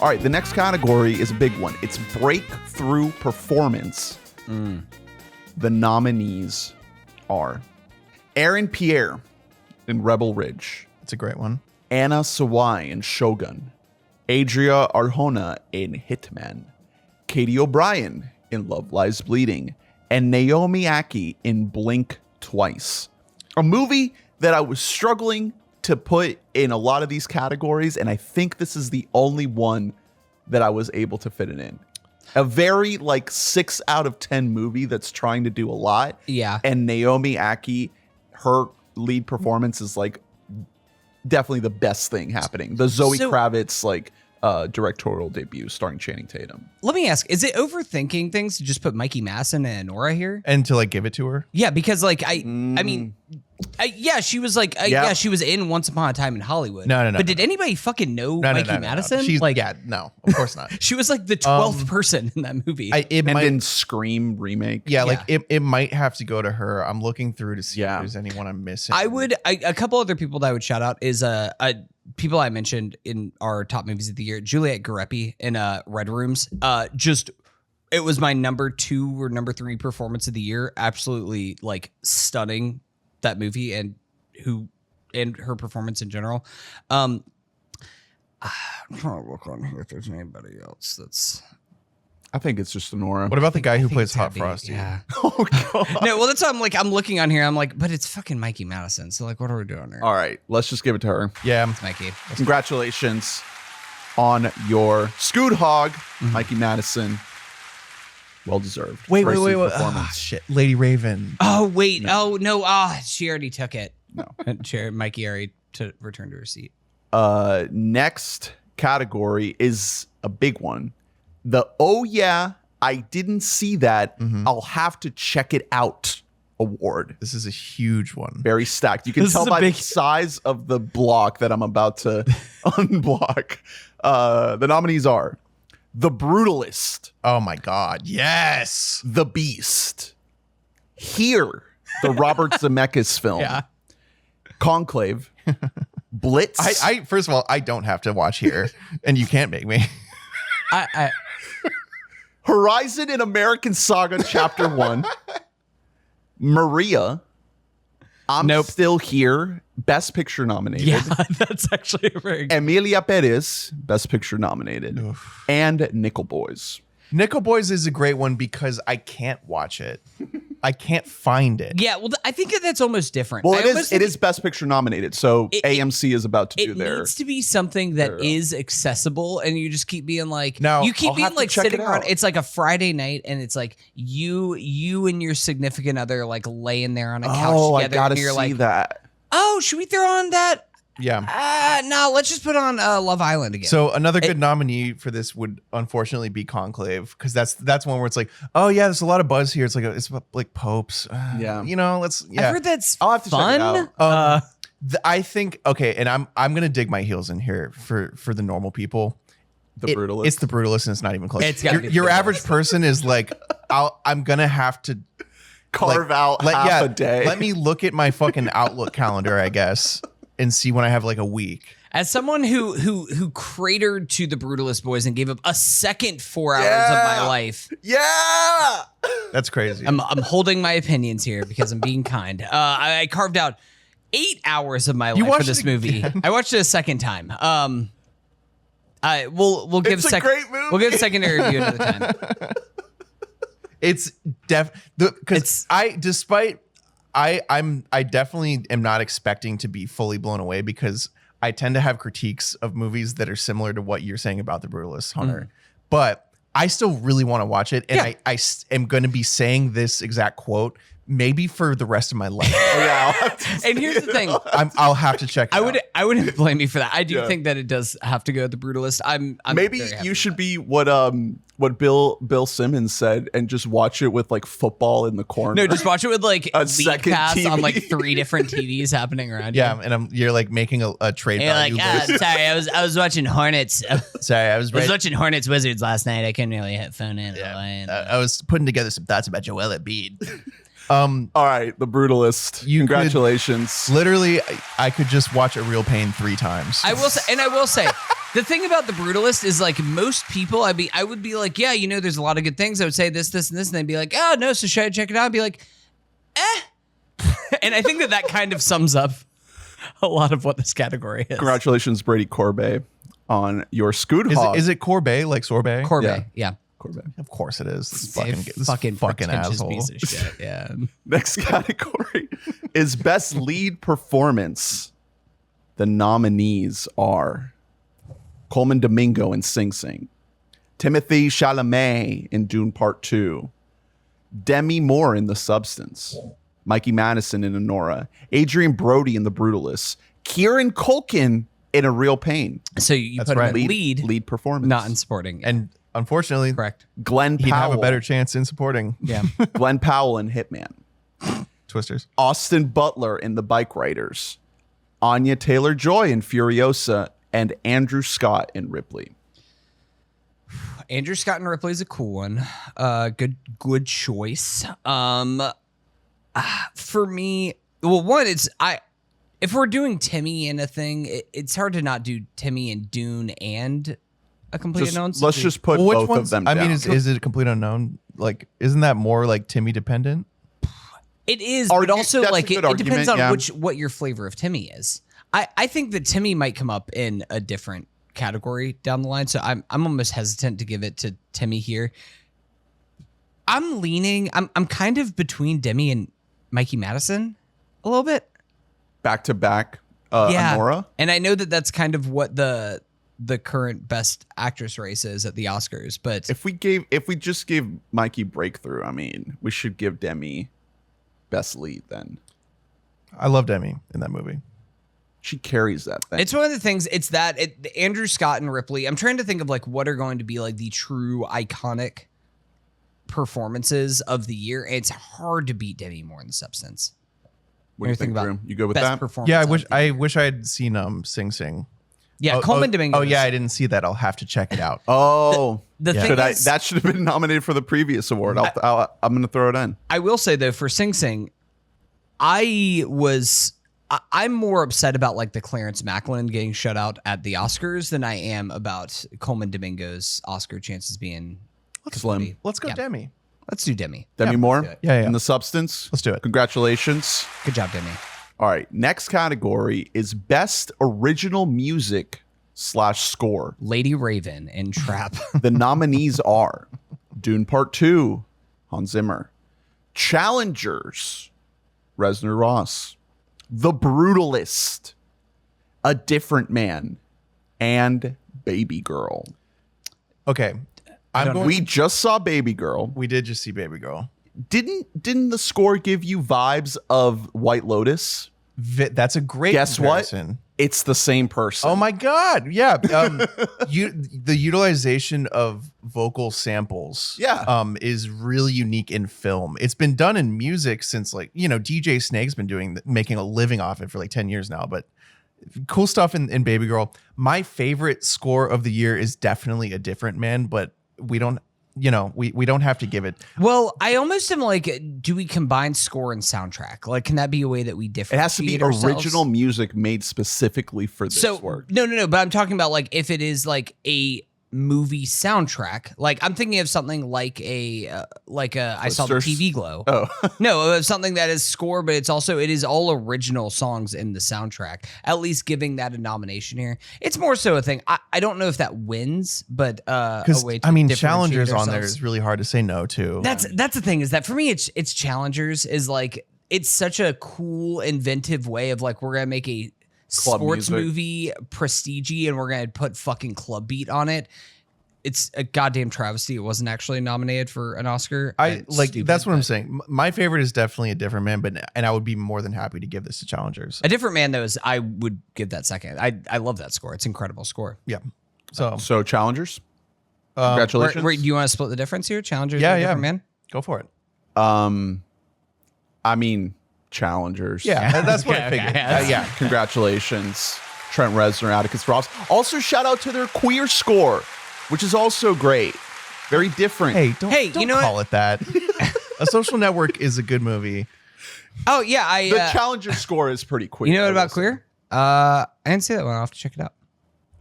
All right, the next category is a big one. It's breakthrough performance. The nominees are Aaron Pierre in Rebel Ridge. It's a great one. Anna Sawai in Shogun. Adria Arjona in Hitman. Katie O'Brien in Love Lies Bleeding. And Naomi Aki in Blink Twice. A movie that I was struggling to put in a lot of these categories, and I think this is the only one that I was able to fit it in. A very 6 out of 10 movie that's trying to do a lot. Yeah. And Naomi Aki, her lead performance is definitely the best thing happening. The Zoe Kravitz directorial debut starring Channing Tatum. Let me ask, is it overthinking things to just put Mikey Madison and Nora here? And to give it to her? Yeah, because I mean, she was she was in Once Upon a Time in Hollywood. No. But did anybody fucking know Mikey Madison? She's no, of course not. She was the 12th person in that movie. In Scream remake. Yeah, it might have to go to her. I'm looking through to see if there's anyone I'm missing. A couple other people that I would shout out is people I mentioned in our top movies of the year. Juliette Garepi in Red Rooms. It was my number 2 or number 3 performance of the year. Absolutely stunning, that movie, and her performance in general. I'm trying to look on here if there's anybody else that's. I think it's just Nora. What about the guy who plays Hot Frosty? Yeah. Oh god. No, well that's why I'm looking on here. I'm like, but it's fucking Mikey Madison. So what are we doing here? All right, let's just give it to her. Yeah, It's Mikey. Congratulations on your Scoot Hog, Mikey Madison. Well deserved. Wait. Performance. Shit, Lady Raven. Oh wait. No. Oh no. She already took it. No. Mikey already returned to her seat. Next category is a big one. The "Oh yeah, I didn't see that. I'll have to check it out" award. This is a huge one. Very stacked. You can tell by the size of the block that I'm about to unblock. The nominees are The Brutalist. Oh my god, yes. The Beast. Here, the Robert Zemeckis film. Yeah. Conclave. Blitz. I first of all, I don't have to watch here, and you can't make me. Horizon in American Saga Chapter 1. Maria. I'm Still Here. Best Picture nominated. Yeah, that's actually a very good. Emilia Perez. Best Picture nominated. And Nickel Boys. Nickel Boys is a great one because I can't watch it. I can't find it. Yeah, well, I think that's almost different. Well, it is Best Picture nominated, so AMC is about to do their. It needs to be something that is accessible, and you just keep being like, no, you keep I'll being have to check sitting it around. out. It's like a Friday night, and it's like you and your significant other laying there on a couch together. I gotta and you're see that. Oh, should we throw on that? Yeah. No, let's just put on Love Island again. So another good nominee for this would unfortunately be Conclave, because that's one where it's like, oh yeah, there's a lot of buzz here. It's like popes. Yeah. I've heard that's I'll have to fun. check it out. I think and I'm gonna dig my heels in here for the normal people. The Brutalist. It's The Brutalist, and it's not even close. It's gotta be Your The average person is like, I'm gonna have to carve out half a day. Let me look at my fucking Outlook calendar, I guess, and see when I have a week. As someone who cratered to The Brutalist Boys and gave up a second 4 hours of my life. Yeah. That's crazy. I'm holding my opinions here because I'm being kind. I carved out 8 hours of my life for this movie. I watched it a second time. We'll give It's a great movie. We'll give a secondary review another time. It's because I definitely am not expecting to be fully blown away, because I tend to have critiques of movies that are similar to what you're saying about The Brutalist, Hunter. But I still really want to watch it, and I am going to be saying this exact quote maybe for the rest of my life. And here's the thing. I'll have to check it out. I wouldn't blame you for that. I do think that it does have to go with The Brutalist. I'm Maybe you should be what Bill Simmons said and just watch it with football in the corner. No, just watch it with League second Pass TV. on 3 different TVs happening around you. Yeah, and you're making a trade You're value. sorry, I was watching Hornets. Sorry, I was watching Hornets Wizards last night. I couldn't really hit phone in. I was putting together some thoughts about Joel Embiid. All right, The Brutalist. Congratulations. Literally, I could just watch A Real Pain 3 times. I will say, The thing about The Brutalist is like most people, I would be like, yeah, you know, there's a lot of good things. I would say this, this, and this, and they'd be like, oh no, so should I check it out? I'd be like, and I think that kind of sums up a lot of what this category is. Congratulations, Brady Corbet, on your Scoot Hog. Is it Corbet, like sorbet? Corbet, yeah. Corbet. Of course it is. This fucking fucking pretentious asshole. piece of shit. Yeah. Next category is Best Lead Performance. The nominees are Coleman Domingo in Sing Sing, Timothy Chalamet in Dune Part 2, Demi Moore in The Substance, Mikey Madison in Honora, Adrian Brody in The Brutalist, Kieran Culkin in A Real Pain. So you That's put right. him in lead, performance. not in supporting. And unfortunately, correct. Glenn he'd Powell. have a better chance in supporting. Yeah. Glenn Powell in Hitman. Twisters. Austin Butler in The Bike Riders, Anya Taylor-Joy in Furiosa, and Andrew Scott in Ripley. Andrew Scott and Ripley is a cool one. Good choice. For me, well, one, if we're doing Timmy in a thing, it's hard to not do Timmy and Dune and A Complete Unknown. Let's just put Well, both of them down. I mean, is it a complete unknown? Like, isn't that more like Timmy dependent? It is, Argu- but also that's like a it good depends argument, on yeah. what your flavor of Timmy is. I think that Timmy might come up in a different category down the line, so I'm almost hesitant to give it to Timmy here. I'm kind of between Demi and Mikey Madison a little bit. back to back Yeah. Honora. And I know that that's kind of what the current best actress race is at the Oscars, but If we just gave Mikey breakthrough, I mean, we should give Demi best lead then. I love Demi in that movie. She carries that thing. it's one of the things. It's that Andrew Scott and Ripley. I'm trying to think of like what are going to be like the true iconic performances of the year. And it's hard to beat Demi Moore in The Substance. What do you think, about Drew? You go with Best that? performance. Yeah, of the I year. wish I had seen Sing Sing. Yeah, Coleman Domingo. Oh yeah, I didn't see that. I'll have to check it out. Oh, The Yeah. thing should is, that should have been nominated for the previous award. I'm going to throw it in. I will say though, for Sing Sing, I'm more upset about like the Clarence Macklin getting shut out at the Oscars than I am about Coleman Domingo's Oscar chances being Slim. Let's go Yeah. Demi. Let's do Demi. Demi Moore let's do it. Yeah, yeah. in The Substance. Let's do it. Congratulations. Good job, Demi. All right. Next category is Best Original Music / Score. Lady Raven in Trap. The nominees are Dune Part 2, Hans Zimmer, Challengers, Reznor Ross, The Brutalist, A Different Man, and Baby Girl. Okay. We just saw Baby Girl. We did just see Baby Girl. Didn't the score give you vibes of White Lotus? That's a great Guess what? comparison. It's the same person. Oh my God. Yeah. The utilization of vocal samples is really unique in film. It's been done in music since DJ Snake's been making a living off it for like 10 years now, but cool stuff in Baby Girl. My favorite score of the year is definitely A Different Man, but we don't have to give it. Well, I almost am like, do we combine score and soundtrack? Like, can that be a way that we It differentiate has to be ourselves? original music made specifically for this work. No, but I'm talking about like if it is like a movie soundtrack. Like I'm thinking of something like I saw the Twisters? TV Glow. Oh, No, something that is score, but it is all original songs in the soundtrack. At least giving that a nomination here. It's more so a thing. I don't know if that wins, but a way to differentiate Challengers on there ourselves. is really hard to say no to. That's the thing is that for me it's Challengers is like it's such a cool inventive way of like we're gonna make a Club sports music. movie prestige and we're gonna put fucking club beat on it. It's a goddamn travesty. It wasn't actually nominated for an Oscar. It's stupid, that's what I'm but- saying. My favorite is definitely A Different Man, and I would be more than happy to give this to Challengers. A Different Man though is I would give that second. I love that score. It's an incredible score. Yeah. So so Challengers. Congratulations. Do you want to split the difference here? Challengers Yeah, and A yeah. Different Man? go for it. I mean, Challengers. Yeah, that's what I Okay, figured. okay. Yeah. Congratulations, Trent Reznor, Atticus Ross. Also, shout out to their queer score, which is also great. Very different. Hey, don't you know call it that. A Social Network is a good movie. Oh yeah, the Challenger score is pretty queer. you know what I about will say. Queer? I didn't see that one. I'll have to check it out.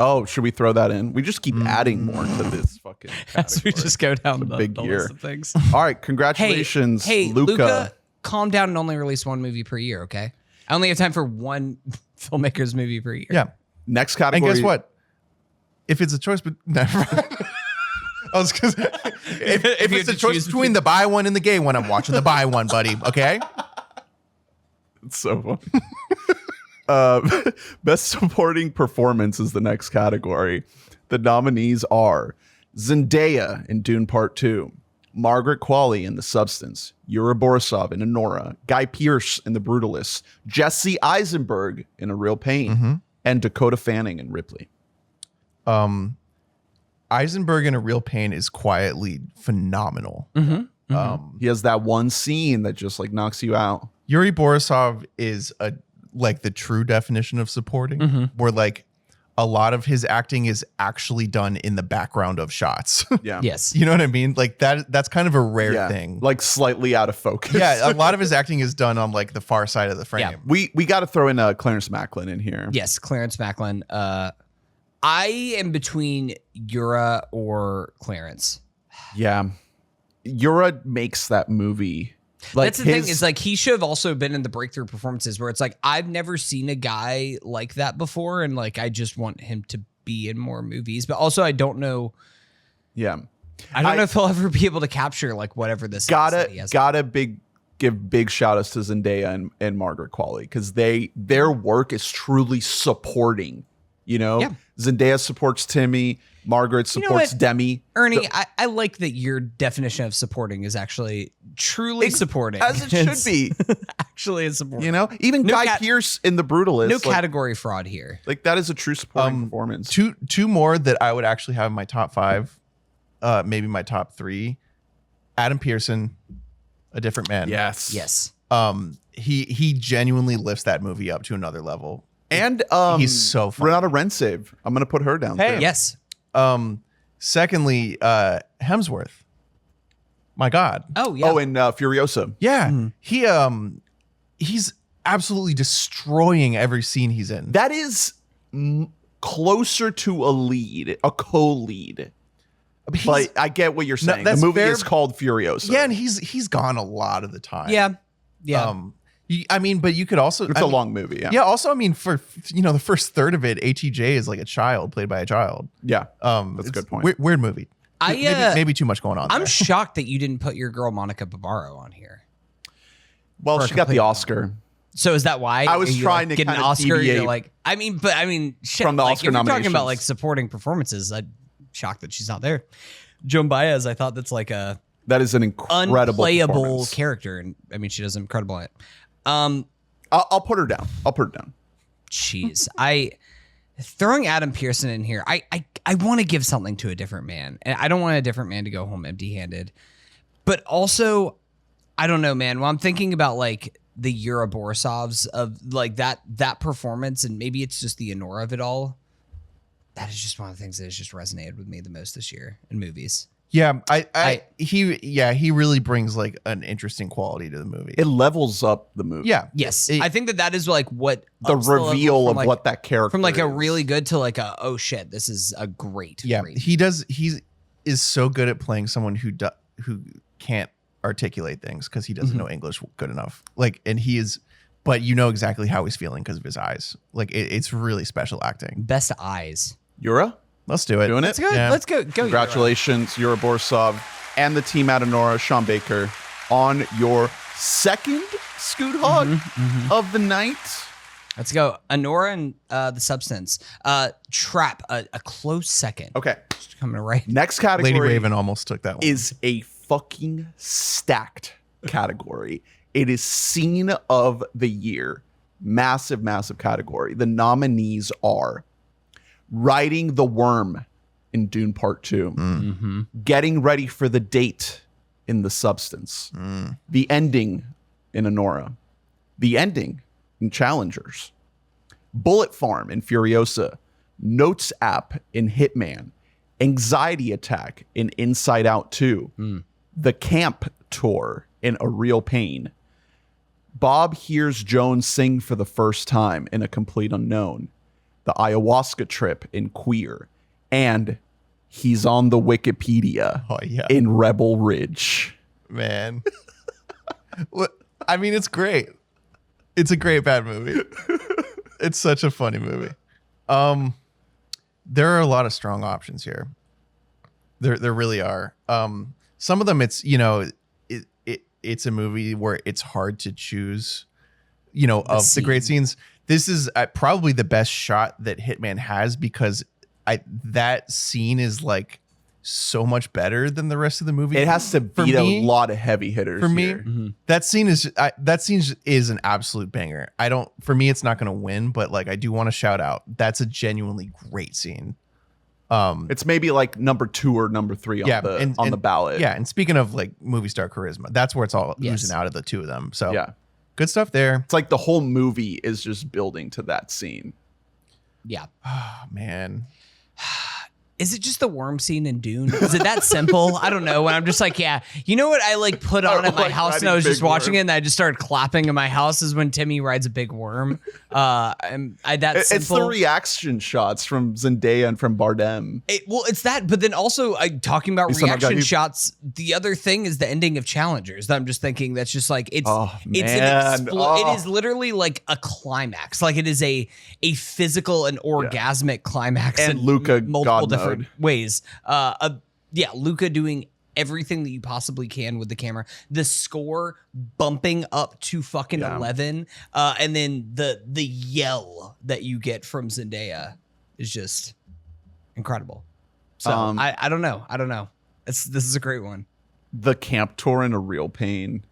Oh, should we throw that in? We just keep adding more to this fucking As we category. just go down the big year. list of things. All right, congratulations, Hey, Luca. Luca, calm down and only release one movie per year, okay? I only have time for one filmmaker's movie per year. Yeah. Next And category. guess what? If it's a choice, but never. I was because if you it's had a to choice choose between the bi one and the gay one, I'm watching the bi one, buddy. Okay. It's so fun. Best supporting performance is the next category. The nominees are Zendaya in Dune Part 2, Margaret Qualley in The Substance, Yura Borisov in Anora, Guy Pearce in The Brutalists, Jesse Eisenberg in A Real Pain, and Dakota Fanning in Ripley. Eisenberg in A Real Pain is quietly phenomenal. He has that one scene that just like knocks you out. Yuri Borisov is like the true definition of supporting, where like a lot of his acting is actually done in the background of shots. Yeah. Yes. You know what I mean? Like that's kind of a rare thing. Like slightly out of focus. Yeah, a lot of his acting is done on like the far side of the frame. Yeah. We got to throw in Clarence Macklin in here. Yes, Clarence Macklin. I am between Yura or Clarence. Yeah. Yura makes that movie. Like That's the thing, is like he should have also been in the breakthrough performances where it's like I've never seen a guy like that before, and like I just want him to be in more movies. But also I don't know Yeah. I don't know if he'll ever be able to capture like whatever this is that he has. Give big shout outs to Zendaya and Margaret Qualley because their work is truly supporting. You know, Yeah. Zendaya supports Timmy, Margaret You know supports what? Demi. Ernie, I like that your definition of supporting is actually truly supporting. As it should be. Actually is supporting. You know, even No Guy cat- Pearce in The Brutalist. No like, category fraud here. Like that is a true supporting performance. Two more that I would actually have in my top 5, maybe my top 3. Adam Pearson, A Different Man. Yes. Yes. He genuinely lifts that movie up to another level. And He's so fun. Renata Rensave. I'm gonna put her down. Hey. too. Yes. Secondly, Hemsworth. My God. Oh yeah. Oh, and Furiosa. Yeah. He's absolutely destroying every scene he's in. That is closer to a lead, a co-lead. But I get what you're saying. The that's movie fair. is called Furiosa. Yeah, and he's gone a lot of the time. yeah. Yeah. I mean, but you could also It's a long movie. Yeah. Yeah, also, I mean, for the first third of it, ATJ is like a child played by a child. Yeah. That's a It's good point. Weird movie. Maybe too much going on. I'm there. shocked that you didn't put your girl Monica Barbaro on here. Well, For a she got the complete- Oscar. So is that why I was Are you, trying like, to get an kinda Oscar? You're deviate like, I mean, shit, from the like, Oscar if you're talking about nominations. like supporting performances, I'm shocked that she's not there. Joan Baez, I thought that's like a That is an incredible unplayable performance. character, and I mean, she does incredible at it. I'll put her down. Jeez, throwing Adam Pearson in here. I want to give something to A Different Man, and I don't want A Different Man to go home empty-handed. But also, I don't know, man. Well, I'm thinking about like the Yura Borisovs of like that performance, and maybe it's just the Anora of it all. That is just one of the things that has just resonated with me the most this year in movies. Yeah, he really brings like an interesting quality to the movie. It levels up the movie. Yeah, Yes, It- that is like what The ups level reveal from, of like, what that character from like a is. really good to like a oh shit, this is a great. yeah. great. He is so good at playing someone who can't articulate things because he doesn't know English good enough. Like, and he is, but you know exactly how he's feeling because of his eyes. Like, it's really special acting. Best eyes. Yura? Let's do it. Doing it? Let's go. Yeah. Let's go. Go. Congratulations, Yura Borisov and the team at Anora, Sean Baker, on your second Scoot Hog of the night. Let's go. Anora and The Substance. Trap, a close second. Okay. Just coming right. Next category Lady Raven almost took that one. is a fucking stacked category. It is scene of the year. Massive, massive category. The nominees are Riding the Worm in Dune Part 2, Getting Ready for the Date in The Substance, The Ending in Anora, The Ending in Challengers, Bullet Farm in Furiosa, Notes App in Hitman, Anxiety Attack in Inside Out 2, The Camp Tour in A Real Pain, Bob Hears Joan Sing for the First Time in A Complete Unknown, the ayahuasca trip in Queer, and he's on the Wikipedia in Rebel Ridge. Man. I mean, it's great. It's a great bad movie. It's such a funny movie. There are a lot of strong options here. There really are. Some of them, it's, you know, it's a movie where it's hard to choose, you know, the great scenes. This is probably the best shot that Hitman has, because that scene is like so much better than the rest of the movie. It has to beat a lot of heavy hitters for me. here. That scene is an absolute banger. For me, it's not going to win, but like, I do want to shout out, that's a genuinely great scene. It's maybe like number 2 or number 3 on the ballot. Yeah, and speaking of like movie star charisma, that's where it's all oozing out of the two of them. So yeah, good stuff there. It's like the whole movie is just building to that scene. Yeah. Oh man. Is it just the worm scene in Dune? Is it that simple? I don't know. When I'm just like, yeah, you know what I like put on at my house, and I was just watching it, and I just started clapping in my house, is when Timmy rides a big worm. That's it's the reaction shots from Zendaya and from Bardem. It's that, but then also talking about reaction shots. The other thing is the ending of Challengers. That I'm just thinking that's just like it is literally like a climax. Like it is a physical and orgasmic climax, and in Luca multiple different ways. Luca doing everything that you possibly can with the camera, the score bumping up to fucking 11, and then the yell that you get from Zendaya is just incredible. So I don't know. This is a great one. The camp tour in A Real Pain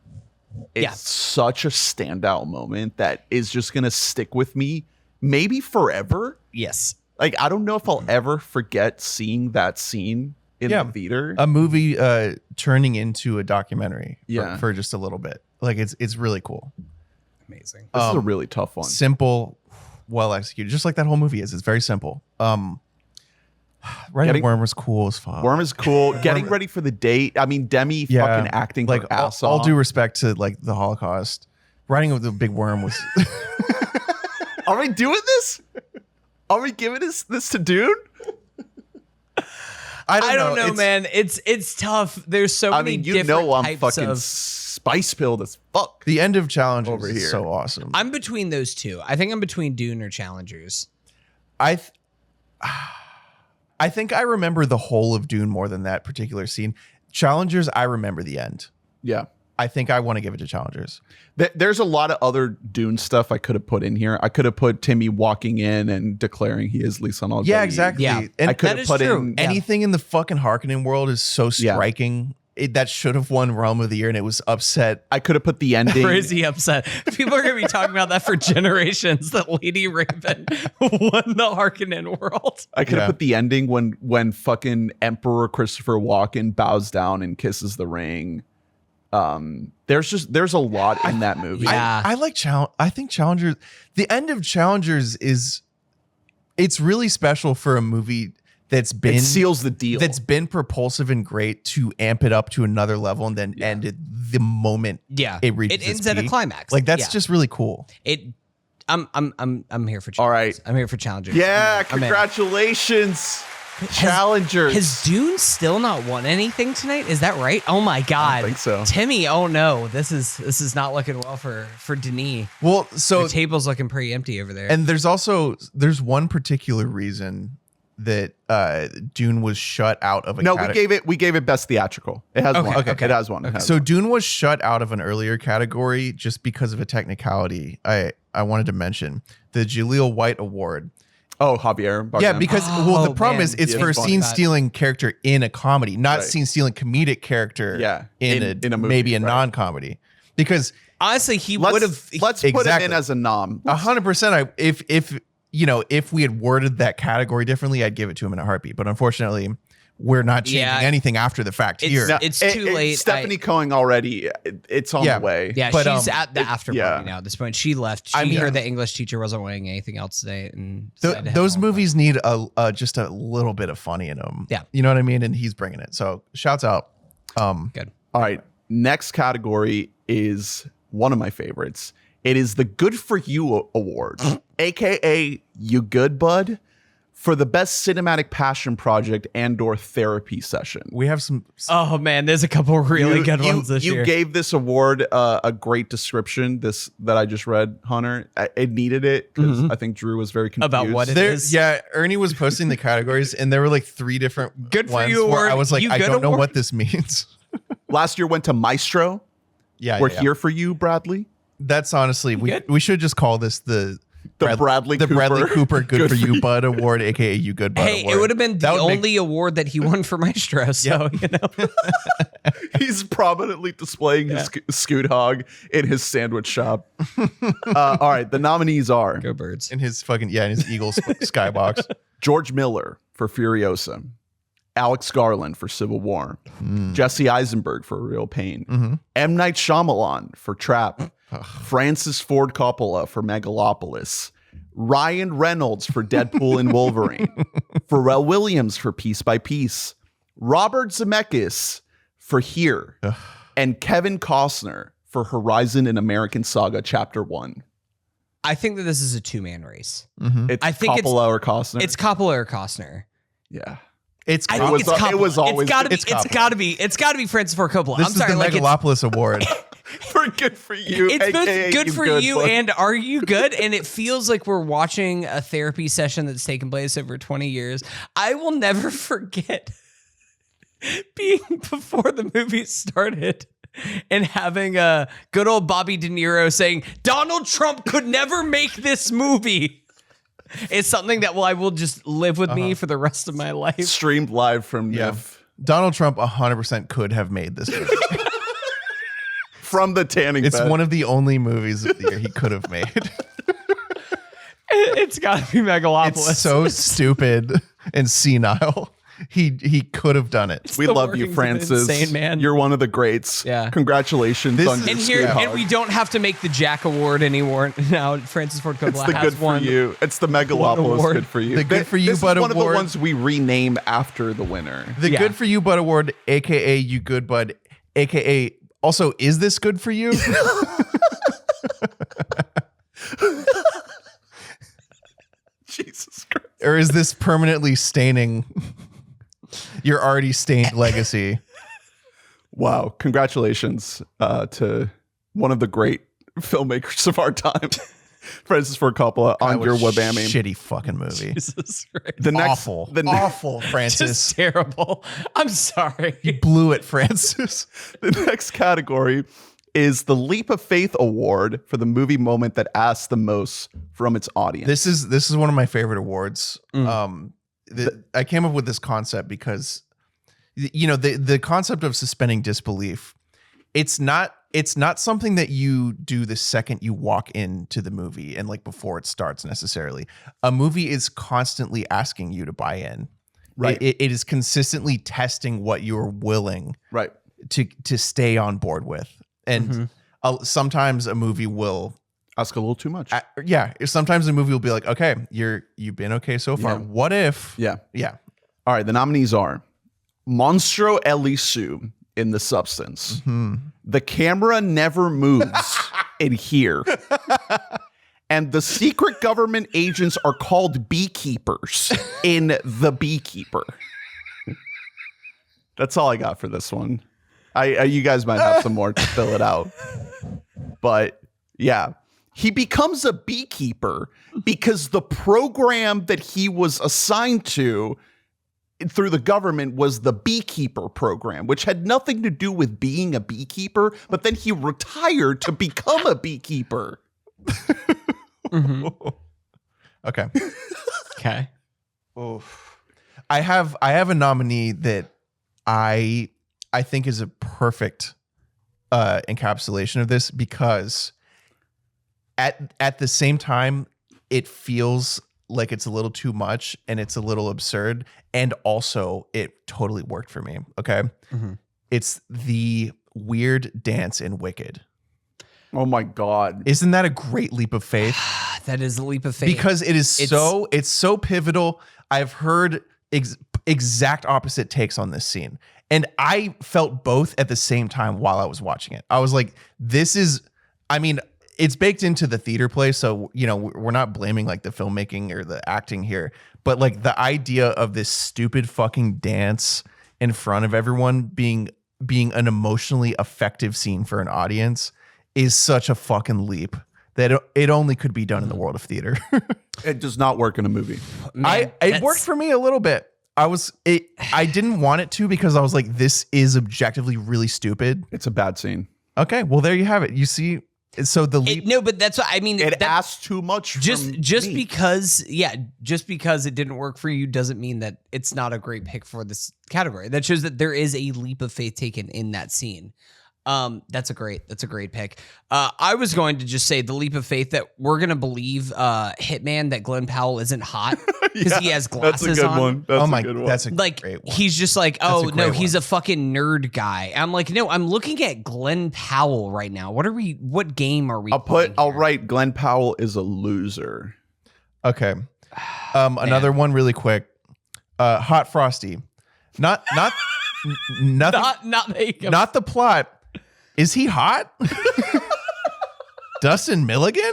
is such a standout moment that is just gonna stick with me maybe forever. Yes. Like, I don't know if I'll ever forget seeing that scene in the theater. A movie turning into a documentary Yeah. for just a little bit. Like, it's really cool. Amazing. This is a really tough one. Simple, well executed. Just like that whole movie is. It's very simple. Writing Worm was cool as fuck. Worm is cool. Getting ready for the date. I mean, Demi fucking acting like her ass all off. due respect to like the Holocaust. Writing with the big worm was... Are we doing this? Are we giving this to Dune? I don't know, man. It's tough. There's so many different I'm types fucking of... spice pilled as fuck. The end of Challengers over here is so awesome. I'm between those two. I think I'm between Dune or Challengers. I think I remember the whole of Dune more than that particular scene. Challengers, I remember the end. Yeah. I think I want to give it to Challengers. There's a lot of other Dune stuff I could have put in here. I could have put Timmy walking in and declaring he is Lisan al-Gaib. Yeah, exactly. Yeah. And I could have put in anything in the fucking Harkonnen world is so striking. That should have won Realm of the Year, and it was upset. I could have put the ending. Crazy upset. People are going to be talking about that for generations, that Lady Raven won the Harkonnen world. I could have put the ending when fucking Emperor Christopher Walken bows down and kisses the ring. There's a lot in that movie. I like I think Challengers, the end of Challengers it's really special for a movie that's been... It seals the deal. That's been propulsive and great to amp it up to another level and then end it the moment it reaches it ends its at a peak. climax. Like that's just really cool. I'm here for Challengers. All right. I'm here for Challengers. Yeah, congratulations. Challengers. Has Dune still not won anything tonight? Is that right? Oh my god. I think so. Timmy, oh no. This is not looking well for Denis. Well, so the table's looking pretty empty over there. And there's one particular reason that Dune was shut out of a we gave it best theatrical. It has one. Okay. It has one. So Dune was shut out of an earlier category just because of a technicality I wanted to mention. The Jaleel White Award. Oh, Javier Bardem. Yeah, because the problem is it's for a scene-stealing character in a comedy, not scene-stealing comedic character in a movie, maybe a non-comedy. Because honestly, he would have... Let's put him in as a nom. 100%. If we had worded that category differently, I'd give it to him in a heartbeat. But unfortunately, we're not changing anything after the fact here. It's too late. Stephanie Cohen already, it's on the way. Yeah, but, she's at the after party now at this point. She left. She heard the English teacher wasn't winning anything else today. And those movies need just a little bit of funny in them. Yeah. You know what I mean? And he's bringing it. So shouts out. Good. All right. Next category is one of my favorites. It is the Good For You Award, aka You Good Bud, for the best cinematic passion project and/or therapy session. We have some. Oh man, there's a couple really good ones this year. You gave this award a great description. This that I just read, Hunter. It needed it because I think Drew was very confused about what it is. Yeah, Ernie was posting the categories, and there were like 3 different Good for ones you where award. I was like, You I good don't know award? what this means. Last year went to Maestro. Yeah, We're yeah. here for you, Bradley. That's honestly, we should just call this the Bradley Cooper Good for You Bud Award, aka You Good Bud Hey, Award. it would have been the That would make- only award that he won for Maestro. So, you know. He's prominently displaying his scoot hog in his sandwich shop. All right, the nominees are Go Birds. in his fucking in his Eagles skybox. George Miller for Furiosa, Alex Garland for Civil War, Jesse Eisenberg for Real Pain, M. Night Shyamalan for Trap, Francis Ford Coppola for Megalopolis, Ryan Reynolds for Deadpool and Wolverine, Pharrell Williams for Piece by Piece, Robert Zemeckis for Here, and Kevin Costner for Horizon and American Saga Chapter 1. I think that this is a 2-man race. It's I think Coppola or Costner. It's Coppola or Costner. Yeah. It's I It think was- it's Coppola. it was always- it's Coppola. gotta be Francis Ford Coppola. this I'm is sorry, the like Megalopolis Award. For Good For You. it's AKA both good for you bud. and Are You Good? And it feels like we're watching a therapy session that's taken place over 20 years. I will never forget being before the movie started and having a good old Bobby De Niro saying, Donald Trump could never make this movie. It's something that I will just live with me for the rest of my life. Streamed live from NIF. Donald Trump 100% could have made this movie. From the tanning It's bed. one of the only movies of the year he could have made. It's got to be Megalopolis. It's so stupid and senile. He could have done it. We the love you, workings of an Francis. insane man. You're one of the greats. Yeah. Congratulations This- on your And scoot here, hog. and we don't have to make the Jack Award anymore. Now, Francis Ford It's Coppola the has Good For won. You. It's the Megalopolis award. Good For You. The Good For You This Bud is one of Award. the ones we rename after the winner. The Yeah. Good For You Bud Award, aka You Good Bud, aka also Is This Good For You? Jesus Christ. Or is this permanently staining your already stained legacy? Wow. Congratulations to one of the great filmmakers of our time, Francis Ford Coppola, on That your was WBAMMY. shitty fucking movie. Jesus Christ. The next, Awful. The, ne- Awful, Francis. Just terrible. I'm sorry. You blew it, Francis. the next category is the Leap of Faith Award for the movie moment that asks the most from its audience. This is one of my favorite awards. I came up with this concept because the concept of suspending disbelief, it's not something that you do the second you walk into the movie and like before it starts necessarily. A movie is constantly asking you to buy in. Right. It is consistently testing what you're willing right. to stay on board with. And sometimes a movie will Ask a little too much. sometimes a movie will be like, okay, you've been okay so far. Yeah. What if? Yeah. Yeah. All right. The nominees are Monstro Elisu in The Substance. The Camera Never Moves in Here. And the secret government agents are called beekeepers in The Beekeeper. That's all I got for this one. You guys might have some more to fill it out. But yeah, he becomes a beekeeper because the program that he was assigned to through the government was the beekeeper program, which had nothing to do with being a beekeeper, but then he retired to become a beekeeper. Okay. Okay. I have a nominee that I think is a perfect encapsulation of this because at the same time it feels like it's a little too much and it's a little absurd, and also it totally worked for me. Okay. It's the weird dance in Wicked. Oh my God. Isn't that a great leap of faith? That is a leap of faith. Because it's so pivotal. I've heard exact opposite takes on this scene, and I felt both at the same time while I was watching it. I was like, this is, I mean, it's baked into the theater play. So, you know, we're not blaming like the filmmaking or the acting here, but like the idea of this stupid fucking dance in front of everyone being an emotionally effective scene for an audience is such a fucking leap that it only could be done in the world of theater. It does not work in a movie. Man, It worked for me a little bit. I didn't want it to because I was like, this is objectively really stupid. It's a bad scene. Okay, well there you have it. You see, so the leap. No, but that's what I mean. It asks too much. Just me. because it didn't work for you doesn't mean that it's not a great pick for this category. That shows that there is a leap of faith taken in that scene. That's a great pick. I was going to just say the leap of faith that we're gonna believe Hitman that Glenn Powell isn't hot because he has glasses That's a good on. one. That's Oh my, a good one. that's a Like great one. he's just like, That's a oh no, great he's one. a fucking nerd guy. I'm like, no, I'm looking at Glenn Powell right now. What game are we? I'll write Glenn Powell is a loser. Okay. Another one really quick. Hot Frosty. Not nothing. Not the plot. Is he hot? Dustin Milligan?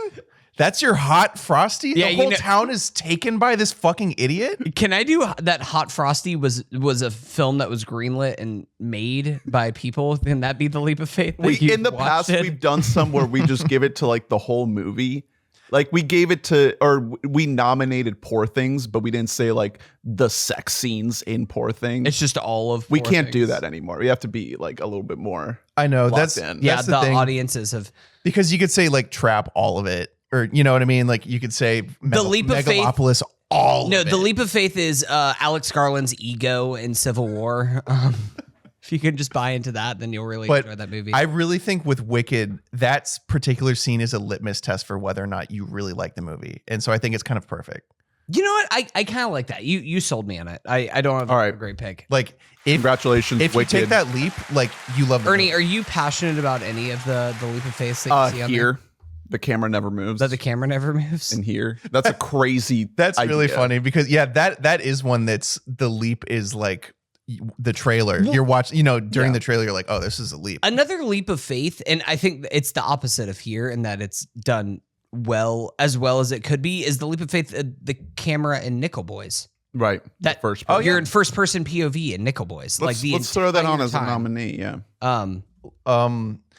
That's your Hot Frosty? Yeah, the whole town is taken by this fucking idiot? Can I do that? Hot Frosty was a film that was greenlit and made by people. Can that be the leap of faith? that you In the watched past, it? we've done some where we just give it to like the whole movie. Like we gave it to, or we nominated Poor Things, but we didn't say like the sex scenes in Poor Things. It's just all of. We Poor can't do Things. that anymore. We have to be like a little bit more. I know. Locked That's in. Yeah, that's the thing. audiences have. Because you could say like trap all of it. Or you know what I mean? Like you could say The leap of faith- Megalopolis all of No, it. the leap of faith is Alex Garland's ego in Civil War. If you can just buy into that, then you'll really But enjoy that movie. I really think with Wicked, that particular scene is a litmus test for whether or not you really like the movie. And so I think it's kind of perfect. You know what? I kind of like that. You sold me on it. I don't have All a right. great pick. Like if Congratulations, if you Wicked. take that leap, like you love the Ernie, movie. are you passionate about any of the leap of faith that you see on there? Here, the camera never moves. That the camera never moves? in here. That's a crazy. That's really idea. funny because that is one that's the leap is like the trailer. You're watching, you know, during the trailer, you're like, oh, this is a leap. Another leap of faith, and I think it's the opposite of here in that it's done well as it could be, is the leap of faith, the camera in Nickel Boys. Right. That first. Oh, person. you're in first person POV in Nickel Boys. Let's throw that on entire as a time. nominee. Yeah.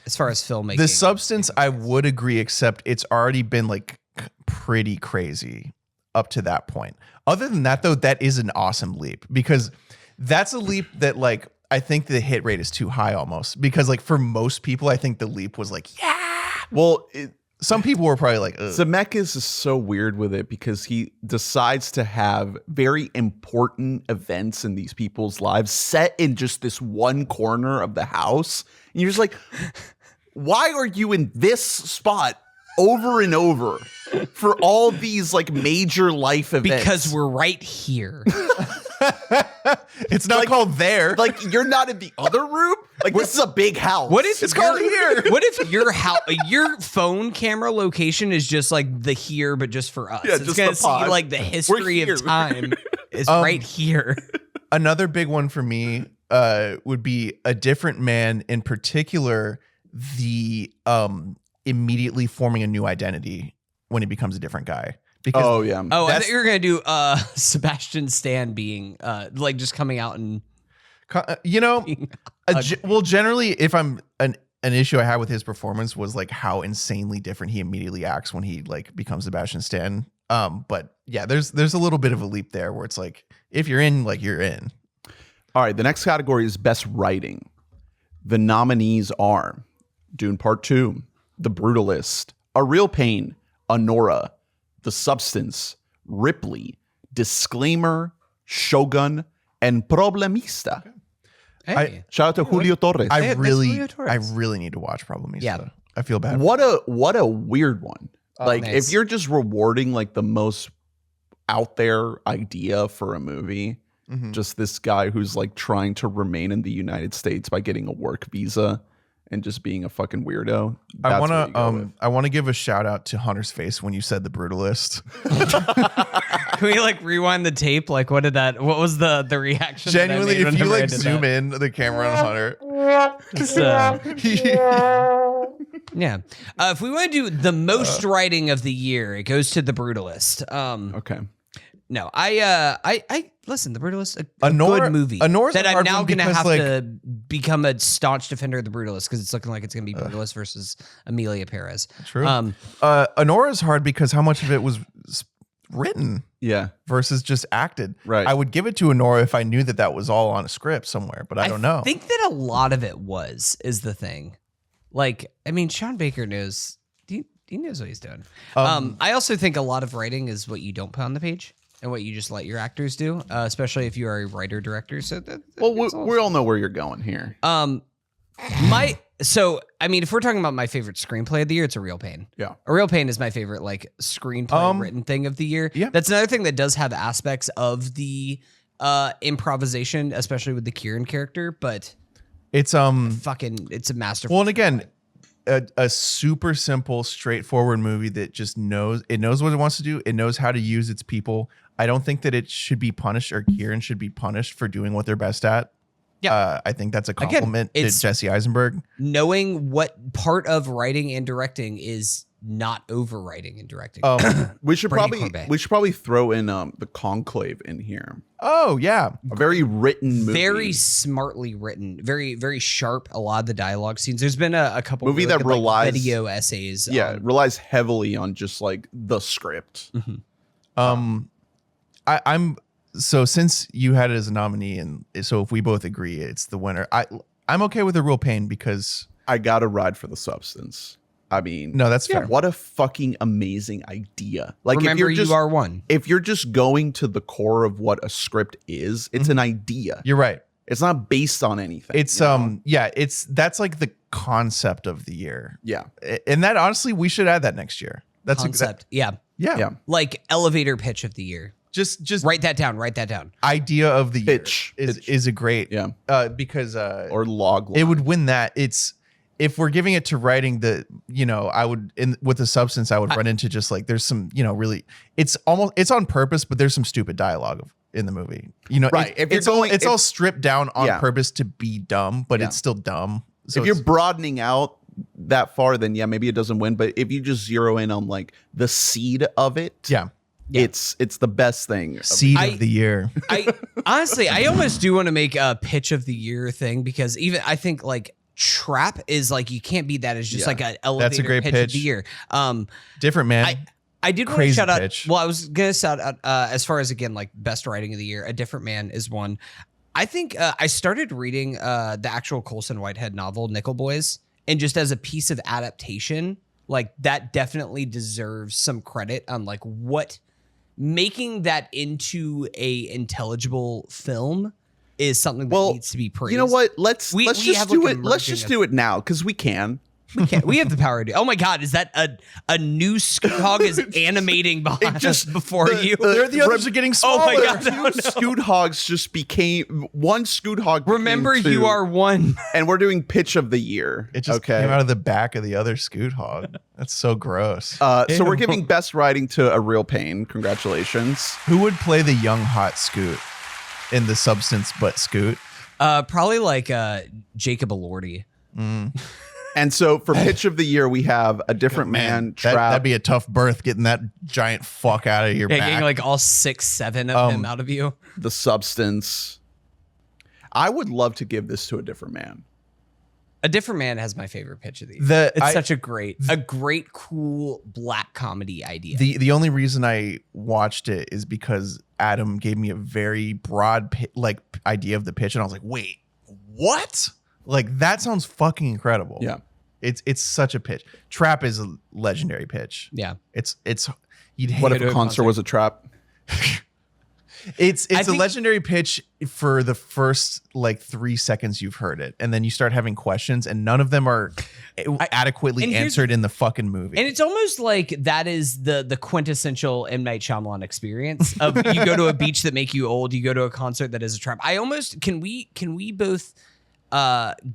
As far as filmmaking, The substance, I would agree, except it's already been like pretty crazy up to that point. Other than that, though, that is an awesome leap because that's a leap that like I think the hit rate is too high almost because like for most people, I think the leap was like, yeah. Well, Some people were probably like, ugh. Zemeckis is so weird with it because he decides to have very important events in these people's lives set in just this one corner of the house. And you're just like, why are you in this spot over and over for all these like major life events? because we're right here. It's not called there. like you're not in the other room. Like this is a big house. What if It's called here. What if your phone camera location is just like the here, but just for us? Yeah, It's just gonna the see pod. like the history here. of time is right here. Another big one for me would be A Different Man, in particular, the immediately forming a new identity when he becomes a different guy. Because Oh yeah. Oh, I That's- thought you were gonna do Sebastian Stan being like just coming out and you know, well, generally, if I'm an issue I had with his performance was like how insanely different he immediately acts when he like becomes Sebastian Stan. But yeah, there's a little bit of a leap there where it's like if you're in, like you're in. All right, the next category is Best Writing. The nominees are Dune Part 2, The Brutalist, A Real Pain, Honora, The Substance, Ripley, Disclaimer, Shogun, and Problemista. hey, Shout out to Julio Torres. I that's really Julio Torres. need to watch Problemista. Yeah. I feel bad. What a weird one. Like nice. if you're just rewarding like the most out there idea for a movie, Mhm. just this guy who's like trying to remain in the United States by getting a work visa and just being a fucking weirdo. I That's want what you go with. to I want to give a shout out to Hunter's face when you said the Brutalist. can we like rewind the tape? Like, what was the reaction? that I Genuinely, made if you whenever I like did zoom that? in the camera on Hunter, Just, Yeah. If we want to do the most writing of the year, it goes to The Brutalist. Okay. No, I listen. The Brutalist, a Anora- good movie Anora's that a I'm hard now one going to because, have like- to become a staunch defender of The Brutalist because it's looking like it's going to be Brutalist versus Amelia Perez. True. Honora's hard because how much of it was written Yeah. versus just acted. Right. I would give it to Honora if I knew that was all on a script somewhere, but I don't know. I think that a lot of it is the thing. Like, I mean, Sean Baker knows. He knows what he's doing. I also think a lot of writing is what you don't put on the page and what you just let your actors do, especially if you are a writer director. So Well, we all know where you're going here. So I mean, if we're talking about my favorite screenplay of the year, it's A Real Pain. Yeah. A Real Pain is my favorite like screenplay written thing of the year. Yeah. That's another thing that does have aspects of the improvisation, especially with the Kieran character, but It's it's a masterful. well, and again, a super simple, straightforward movie that just knows what it wants to do. It knows how to use its people. I don't think that it should be punished or Kieran should be punished for doing what they're best at. Yeah. I think that's a compliment to Jesse Eisenberg. Knowing what part of writing and directing is not overwriting and directing. We should Brady probably throw in the Conclave in here. Oh yeah, A very written movie. Very smartly written, very very sharp. A lot of the dialogue scenes. There's been a couple Movie really that good, like, relies- video essays. Yeah, it relies heavily on just like the script. I'm so since you had it as a nominee, and so if we both agree it's the winner, I'm okay with A Real Pain because I gotta ride for the substance. I mean, no, that's fair. what a fucking amazing idea. Like, Remember, if you're just, you are one. if you're just going to the core of what a script is, it's an idea. You're right. It's not based on anything. It's you know? that's like the concept of the year. Yeah. And that honestly, we should add that next year. That's Concept. Yeah. Yeah. Like elevator pitch of the year. Just Write that down. Write that down. idea of the Pitch. year Pitch. is a great because Or log line. it would win that. It's if we're giving it to writing, I would with the substance I would run into just like there's some really it's on purpose, but there's some stupid dialogue in the movie. Right. If you're it's all stripped down on Yeah. purpose to be dumb, but it's still dumb. So if you're broadening out that far, then yeah, maybe it doesn't win. But if you just zero in on like the seed of it, yeah. it's the best thing. Seed of the year. I honestly, I almost do want to make a pitch of the year thing because even I think like Trap is like you can't beat that as just like an elevator great pitch of pitch. the year. Different man. I did want to Crazy shout out. pitch. Well, I was gonna shout out as far as again like best writing of the year. A Different Man is one. I think I started reading the actual Colson Whitehead novel Nickel Boys, and just as a piece of adaptation, like that definitely deserves some credit on like what making that into a intelligible film is something that needs to be praised. You know what? Let's We just have, do like, it. Let's just do it now because we can. We can't. We have the power to. Oh my God! Is that a new Scoot Hog is animating behind just- before you? the others are getting Oh smaller. my God! Two Scoot Hogs just became one Scoot Hog. became Remember, two, you are one. and we're doing pitch of the year. It just came out of the back of the other Scoot Hog. That's so gross. So we're giving best writing to A Real Pain. Congratulations. Who would play the young hot Scoot in the substance but Scoot? Probably like Jacob Elordi. And so for pitch of the year, we have A Different Man, Trap. That'd be a tough birth getting that giant fuck out of your Yeah, back. getting like all 6-7 of him out of you. The Substance. I would love to give this to A Different Man. A Different Man has my favorite pitch of the year. It's such a great, cool black comedy idea. The only reason I watched it is because Adam gave me a very broad idea of the pitch, and I was like, wait, what? Like that sounds fucking incredible. Yeah. It's such a pitch. Trap is a legendary pitch. Yeah. It's you'd hate What it. if a concert was a trap? It's I a think- legendary pitch for the first like 3 seconds you've heard it, and then you start having questions, and none of them are adequately and here's- answered in the fucking movie. And it's almost like that is the quintessential M. Night Shyamalan experience of you go to a beach that make you old, you go to a concert that is a trap. I almost can we both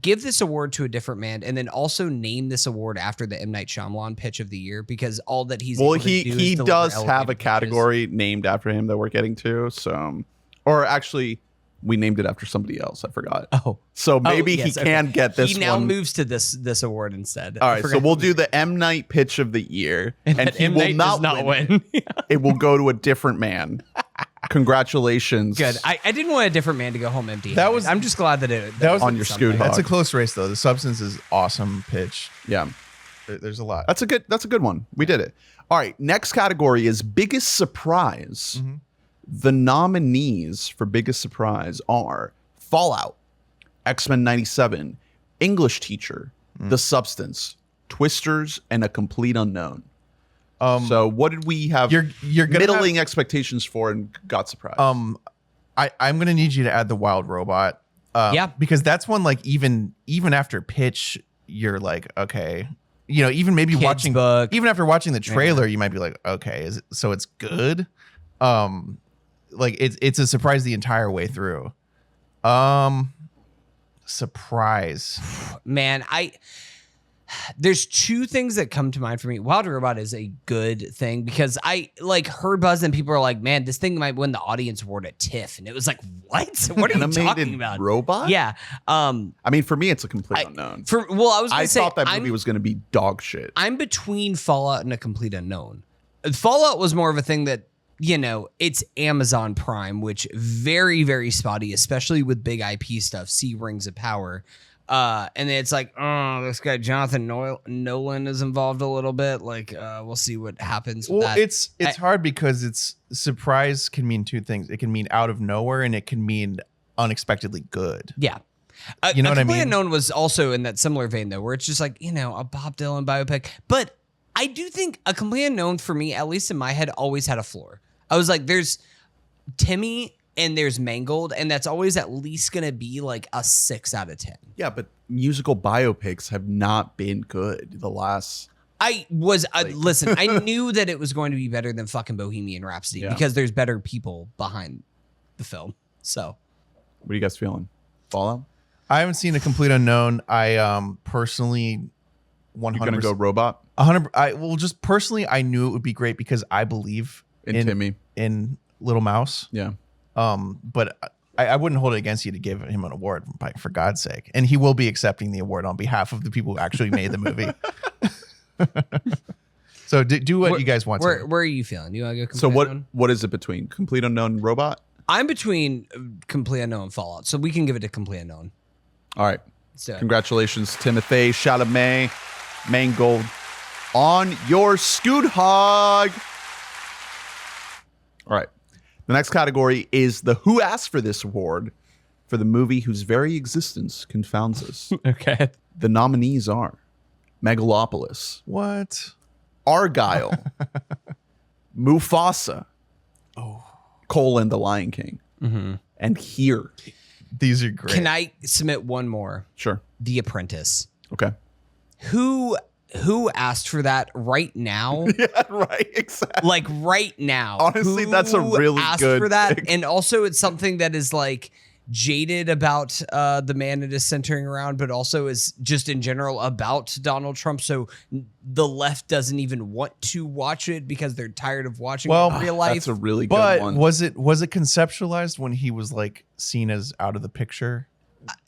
give this award to A Different Man and then also name this award after the M. Night Shyamalan pitch of the year because all that he's Well, able to do he is deliver does have a elevated pitches. category named after him that we're getting to. So, or actually, we named it after somebody else. I forgot. Oh, So maybe yes, he okay. can get this He now one. moves to this award instead. All I right, so forgot. we'll do the M. Night pitch of the year, and But he M. will Night does not win. It will go to a different man. Congratulations. Good. I didn't want a different man to go home empty. That was- I'm just glad that that was on your Scoot That's a Hog. close race though. The Substance is awesome pitch. Yeah. There's a lot. That's a good one. We did it. All right, next category is biggest surprise. Mm-hmm. The nominees for biggest surprise are Fallout, X-Men 97, English Teacher, The Substance, Twisters, and A Complete Unknown. So what did we have You're gonna middling expectations for and got surprised? I'm gonna need you to add the Wild Robot. Yeah. Because that's one like even after pitch, you're like, okay. You know, even maybe Kids watching book. even after watching the trailer, you might be like, okay, is it, so it's good? Like it's a surprise the entire way through. Surprise. Man, there's two things that come to mind for me. Wild Robot is a good thing because I like heard buzz and people are like, man, this thing might win the audience award at TIFF. And it was like, what? What are you talking Animated about? robot? Yeah. I mean, for me, it's A Complete Unknown. I was gonna I say thought that movie was going to be dog shit. I'm between Fallout and A Complete Unknown. Fallout was more of a thing that, you know, it's Amazon Prime, which very, very spotty, especially with big IP stuff. See Rings of Power. And then it's like, oh, this guy Jonathan Nolan is involved a little bit. Like, we'll see what happens with Well, that. it's hard because it's surprise can mean two things. It can mean out of nowhere and it can mean unexpectedly good. Yeah. You know what I Complete mean? Unknown was also in that similar vein, though, where it's just like, you know, a Bob Dylan biopic. But I do think A Complete Unknown, for me, at least in my head, always had a floor. I was like, there's Timmy and there's Mangled, and that's always at least going to be like a 6 out of 10. Yeah, but musical biopics have not been good the last. Listen, I knew that it was going to be better than fucking Bohemian Rhapsody because there's better people behind the film. So, What are you guys feeling? Fallout? I haven't seen A Complete Unknown. I personally 100%. You're gonna go robot 100. Just personally, I knew it would be great because I believe in Timmy. in Little Mouse. Yeah. But I wouldn't hold it against you to give him an award, for God's sake. And he will be accepting the award on behalf of the people who actually made the movie. So do what you guys want to. Where are you feeling? You want to go Complete So Unknown? what is it between Complete Unknown and Robot? I'm between Complete Unknown and Fallout, so we can give it to Complete Unknown. All right. Let's do it. Congratulations, Timothy. Shout out May. Mangold on your Scoot Hog. All right. The next category is the Who Asked for This award for the movie whose very existence confounds us. Okay. The nominees are Megalopolis, What? Argyle, Mufasa, Colin the Lion King, and Here. These are great. Can I submit one more? Sure. The Apprentice. Okay. Who asked for that right now? Yeah, right. Exactly. Like right now. Honestly, Who that's a really asked good for that. pick. And also it's something that is like jaded about the man it is centering around, but also is just in general about Donald Trump. So the left doesn't even want to watch it because they're tired of watching it in real life. That's a really good But one. was it conceptualized when he was like seen as out of the picture?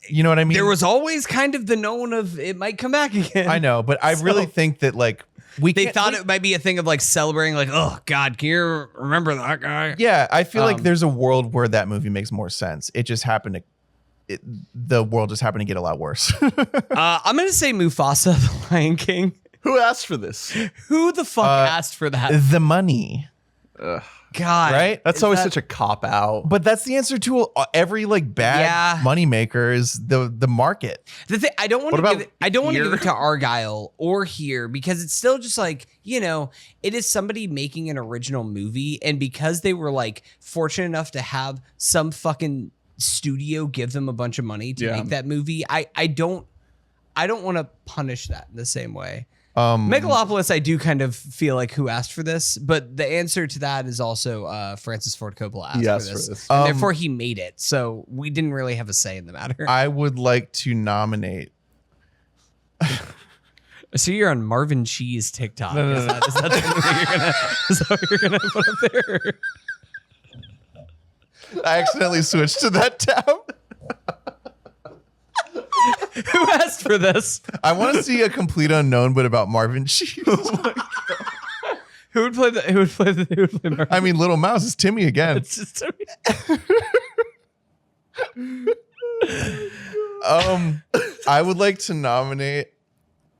You know what I mean? There was always kind of the known of it might come back again. I know, but I really think that like They thought it might be a thing of like celebrating, like, oh God, can you remember that guy? Yeah, I feel like there's a world where that movie makes more sense. It just happened to, the world just happened to get a lot worse. I'm gonna say Mufasa, the Lion King. Who asked for this? Who the fuck asked for that? The money, God, right? That's always such a cop out. But that's the answer to every like bad moneymaker is the market. The thing I don't want What to about give it. I don't want to Here? give it to Argyle or Here because it's still just like, you know, it is somebody making an original movie, and because they were like fortunate enough to have some fucking studio give them a bunch of money to make that movie. I don't want to punish that in the same way. Megalopolis, I do kind of feel like who asked for this, but the answer to that is also Francis Ford Coppola asked for this. And therefore he made it. So we didn't really have a say in the matter. I would like to nominate. So you're on Marvin Cheese TikTok. Is that the movie is that what you're gonna put up there? I accidentally switched to that tab. Who asked for this? I want to see a complete unknown, but about Marvin Cheese. Who would play Marvin? I mean, Little Mouse is Timmy again. It's just I would like to nominate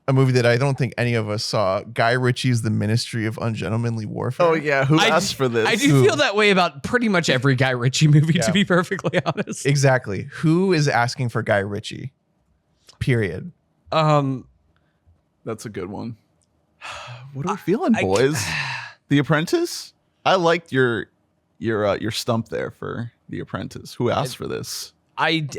a movie that I don't think any of us saw. Guy Ritchie's The Ministry of Ungentlemanly Warfare. Oh yeah, who asked for this? I do feel that way about pretty much every Guy Ritchie movie, Yeah. to be perfectly honest. Exactly. Who is asking for Guy Ritchie? Period. That's a good one. What are we feeling, boys? The Apprentice? I liked your stump there for The Apprentice. Who asked for this?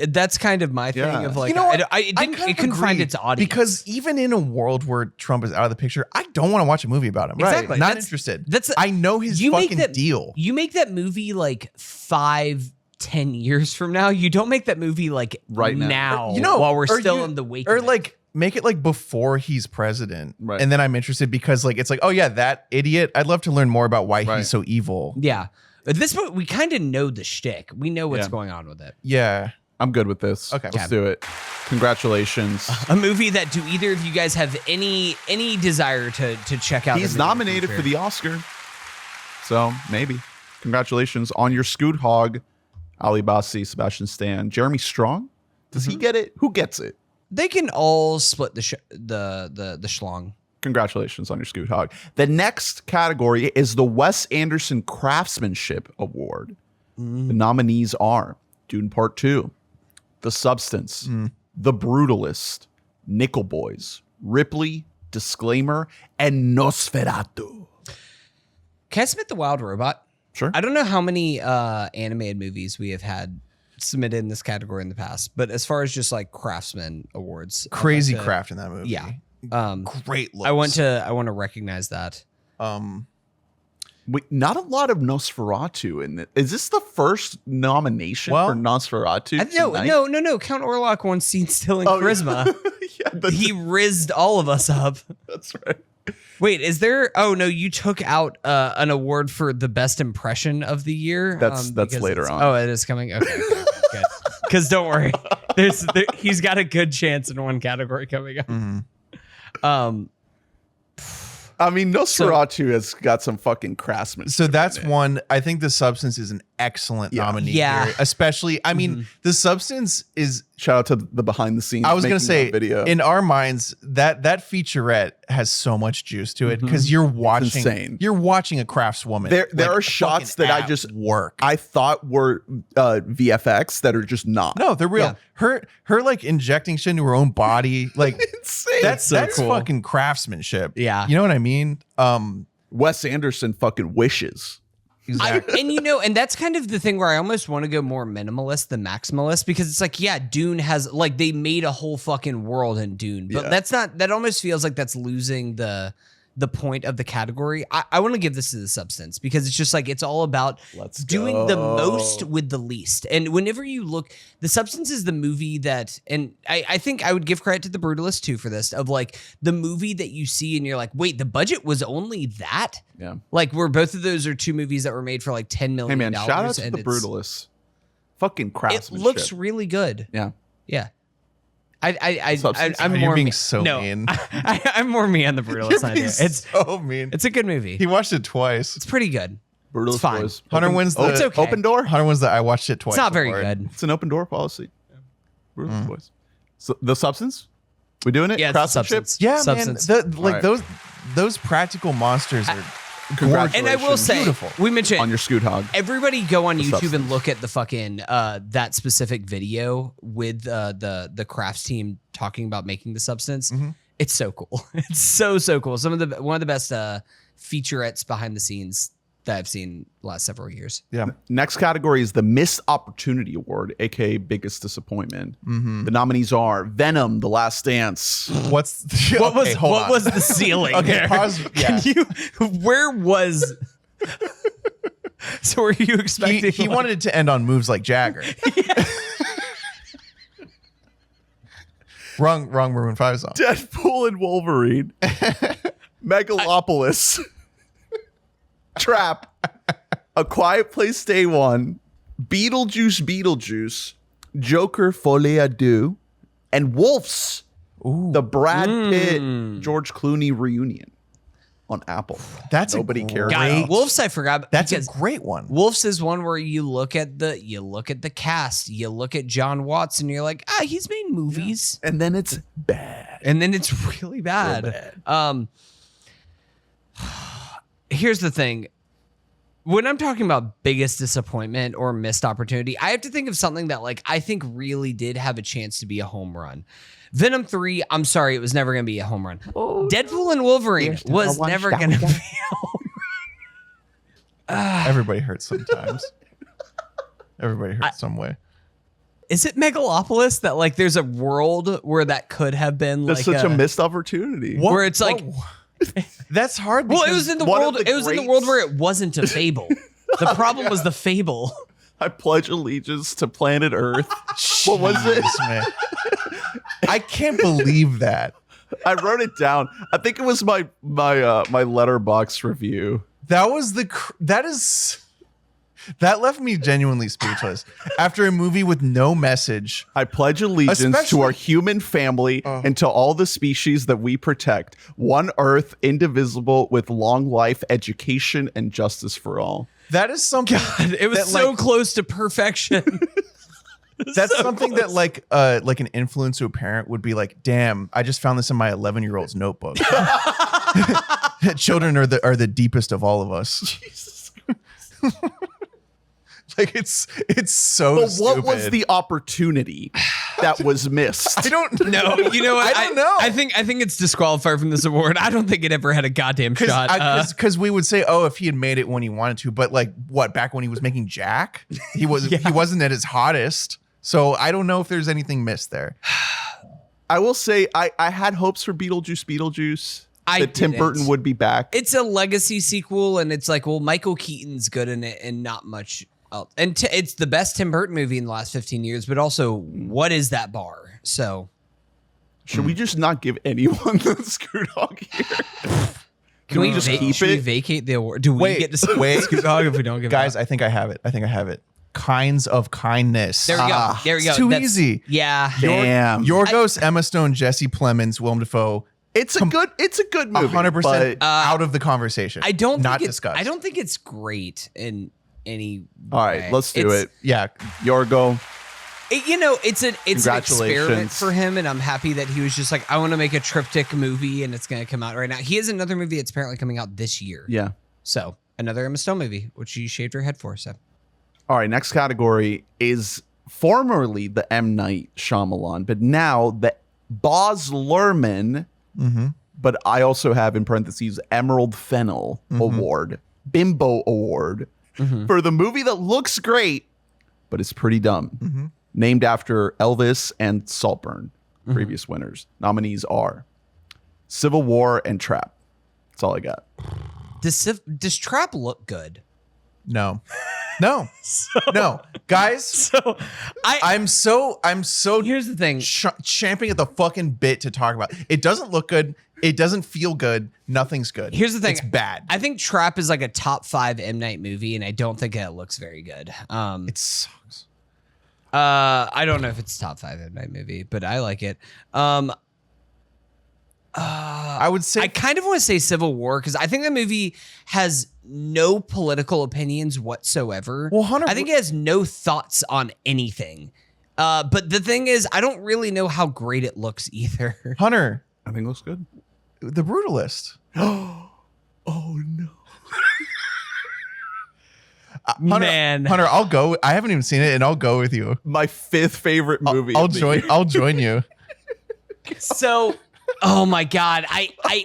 That's kind of my thing Yeah. of like, You know what? it couldn't find its audience. Because even in a world where Trump is out of the picture, I don't want to watch a movie about him. Exactly. Not That's- interested. that's- I know his fucking deal. You make that movie like 5-10 years from now. You don't make that movie like Right now. while we're or still you- in the wake or of it. like make it like before he's president. Right. And then I'm interested because like it's like, oh yeah, that idiot. I'd love to learn more about why Right. he's so evil. Yeah. At this point, we kind of know the shtick. We know what's Yeah. going on with it. Yeah. I'm good with this. Okay. Let's do it. Congratulations. A movie that do either of you guys have any desire to check out? He's nominated for the Oscar. So maybe. Congratulations on your Scoot Hog, Ali Bassi, Sebastian Stan, Jeremy Strong. Does he get it? Who gets it? They can all split the schlong. Congratulations on your Scoot Hog. The next category is the Wes Anderson Craftsmanship Award. The nominees are Dune Part 2, The Substance, The Brutalist, Nickel Boys, Ripley, Disclaimer, and Nosferatu. Can I submit The Wild Robot? Sure. I don't know how many animated movies we have had submitted in this category in the past, but as far as just like craftsman awards, I'd Crazy like to- craft in that movie. Yeah. Great looks. I want to recognize that. Wait, not a lot of Nosferatu in it. Is this the first nomination Well, for Nosferatu? tonight? No. Count Orlok won Scene Still in Charisma. Yeah, He rizzed all of us up. that's right. Wait, is there? Oh no, you took out an award for the best impression of the year. That's because later it's- on. Oh, it is coming. Okay, good. Because don't worry, he's got a good chance in one category coming up. I mean, Nosferatu has got some fucking craftsmanship. So that's in it. one. I think The Substance is an excellent nominee. Yeah. Here. Especially, I mean, The Substance is. Shout out to the behind the scenes. I was gonna making say, that video. in our minds, that featurette has so much juice to it because you're watching. insane. You're watching a craftswoman. There like, are shots fucking that I at just work. I thought were VFX that are just not. No, they're real. Yeah. Her like injecting shit into her own body, like Insane. that's so cool. fucking craftsmanship. Yeah. You know what I mean? Wes Anderson fucking wishes. Exactly. And that's kind of the thing where I almost want to go more minimalist than maximalist because it's like, yeah, Dune has like they made a whole fucking world in Dune, but Yeah. that almost feels like that's losing the point of the category. I want to give this to The Substance because it's just like it's all about Let's doing go. the most with the least. And whenever you look, The Substance is the movie that, and I think I would give credit to The Brutalist too for this, of like the movie that you see and you're like, wait, the budget was only that? Yeah. Like where both of those are two movies that were made for like $10 Hey million. man, shout out to and the Brutalists. Fucking It craftsmanship. looks really good. Yeah. Yeah. Substance? I'm You're more being me- so no, mean. I'm more me on the Brutalist You're side being here. It's so mean. it's a good movie. He watched it twice. It's pretty good. Brutalist It's fine. boys. Hunter wins the It's okay. Open door. Hunter wins the I watched it twice. It's not very award. good. It's an open door policy. Brutalist boys. So the Substance? We doing it? Yeah, it's The Craftsmanship? Substance. Yeah, Substance. man. Like All right. those practical monsters are Congratulations. And I will say, Beautiful. we mentioned on your Scoot Hog. everybody go on The YouTube Substance. and look at the fucking that specific video with the crafts team talking about making The Substance. It's so cool. It's so cool. One of the best featurettes behind the scenes that I've seen the last several years. Yeah. Next category is the Missed Opportunity Award, aka Biggest Disappointment. The nominees are Venom, The Last Dance. What's What okay, hold on. was the ceiling? Okay, there? pause. Yeah. Can you? Where was? So were you expecting? He wanted it to end on moves like Jagger. wrong Maroon 5 song. Deadpool and Wolverine. Megalopolis. Trap. A Quiet Place Day One. Beetlejuice, Joker Folie à Deux, and Wolves, the Brad Pitt, George Clooney reunion on Apple. That's Nobody cares. God, Wolves, I forgot. That's a because great one. Wolves is one where you look at the cast, you look at John Watts, and you're like, he's made movies, And then it's bad. and then it's really bad. Here's the thing. When I'm talking about biggest disappointment or missed opportunity, I have to think of something that like I think really did have a chance to be a home run. Venom 3, I'm sorry, it was never going to be a home run. Deadpool and Wolverine was never going to be a home run. Everybody hurts sometimes. Everybody hurts some way. Is it Megalopolis that like there's a world where that could have been That's like such a missed opportunity. where it's like That's hard. well, it was in the one of world. the It was in the world where it wasn't a fable. The problem was the fable. I pledge allegiance to planet Earth. What was it? Man. I can't believe that. I wrote it down. I think it was my Letterboxd review. That was that left me genuinely speechless. After a movie with no message. I pledge allegiance to Especially- our human family and to all the species that we protect. One Earth, indivisible, with long life, education, and justice for all. That is something. It was that, so like, close to perfection. That's something that like an influencer parent would be like, damn, I just found this in my 11-year-old's notebook. Children are the deepest of all of us. Jesus. Like it's so But what stupid. was the opportunity that was missed? I don't No, you know what? I don't know. I think it's disqualified from this award. I don't think it ever had a goddamn shot. Because we would say, oh, if he had made it when he wanted to, but like what, back when he was making Jack, he wasn't at his hottest. So I don't know if there's anything missed there. I will say I had hopes for Beetlejuice. That Tim didn't. Burton would be back. It's a legacy sequel, and it's like, well, Michael Keaton's good in it, and not much else. And it's the best Tim Burton movie in the last 15 years. But also, what is that bar? So, Should we just not give anyone the Scoot Hog here? can we just just keep it? vacate the award? Do we get to Scoot Hog if we don't give Guys, it? I think I have it. Kinds of kindness. There we go. There we go. It's too easy. Yeah. Damn. Yorgos, Emma Stone, Jesse Plemons, Willem Dafoe. It's a good movie. 100% but- out of the conversation. I don't not think it's, discussed. I don't think it's great in any All right, way. let's do it. Yeah. Yorgo. It's an experiment Congratulations. for him, and I'm happy that he was just like, I want to make a triptych movie, and it's going to come out right now. He has another movie that's apparently coming out this year. Yeah. So another Emma Stone movie, which you shaved her head for. So All right, next category is formerly the M. Night Shyamalan, but now the Baz Luhrmann, but I also have in parentheses Emerald Fennel Award, Bimbo Award, for the movie that looks great, but it's pretty dumb. Named after Elvis and Saltburn, previous winners. Nominees are Civil War and Trap. That's all I got. does Trap look good? No. No. No. Guys, So I'm so here's the thing. champing at the fucking bit to talk about. It doesn't look good. It doesn't feel good. Nothing's good. Here's the thing. It's bad. I think Trap is like a top 5 M. Night movie, and I don't think it looks very good. It sucks. I don't know if it's top 5 M. Night movie, but I like it. I would say I kind of want to say Civil War because I think the movie has no political opinions whatsoever. Well, Hunter, I think it has no thoughts on anything. But the thing is, I don't really know how great it looks either. Hunter, I think it looks good. The Brutalist. Oh, no. Man. Hunter, I'll go. I haven't even seen it, and I'll go with you. My 5th favorite movie. I'll of the join. year. I'll join you. So, oh my God. I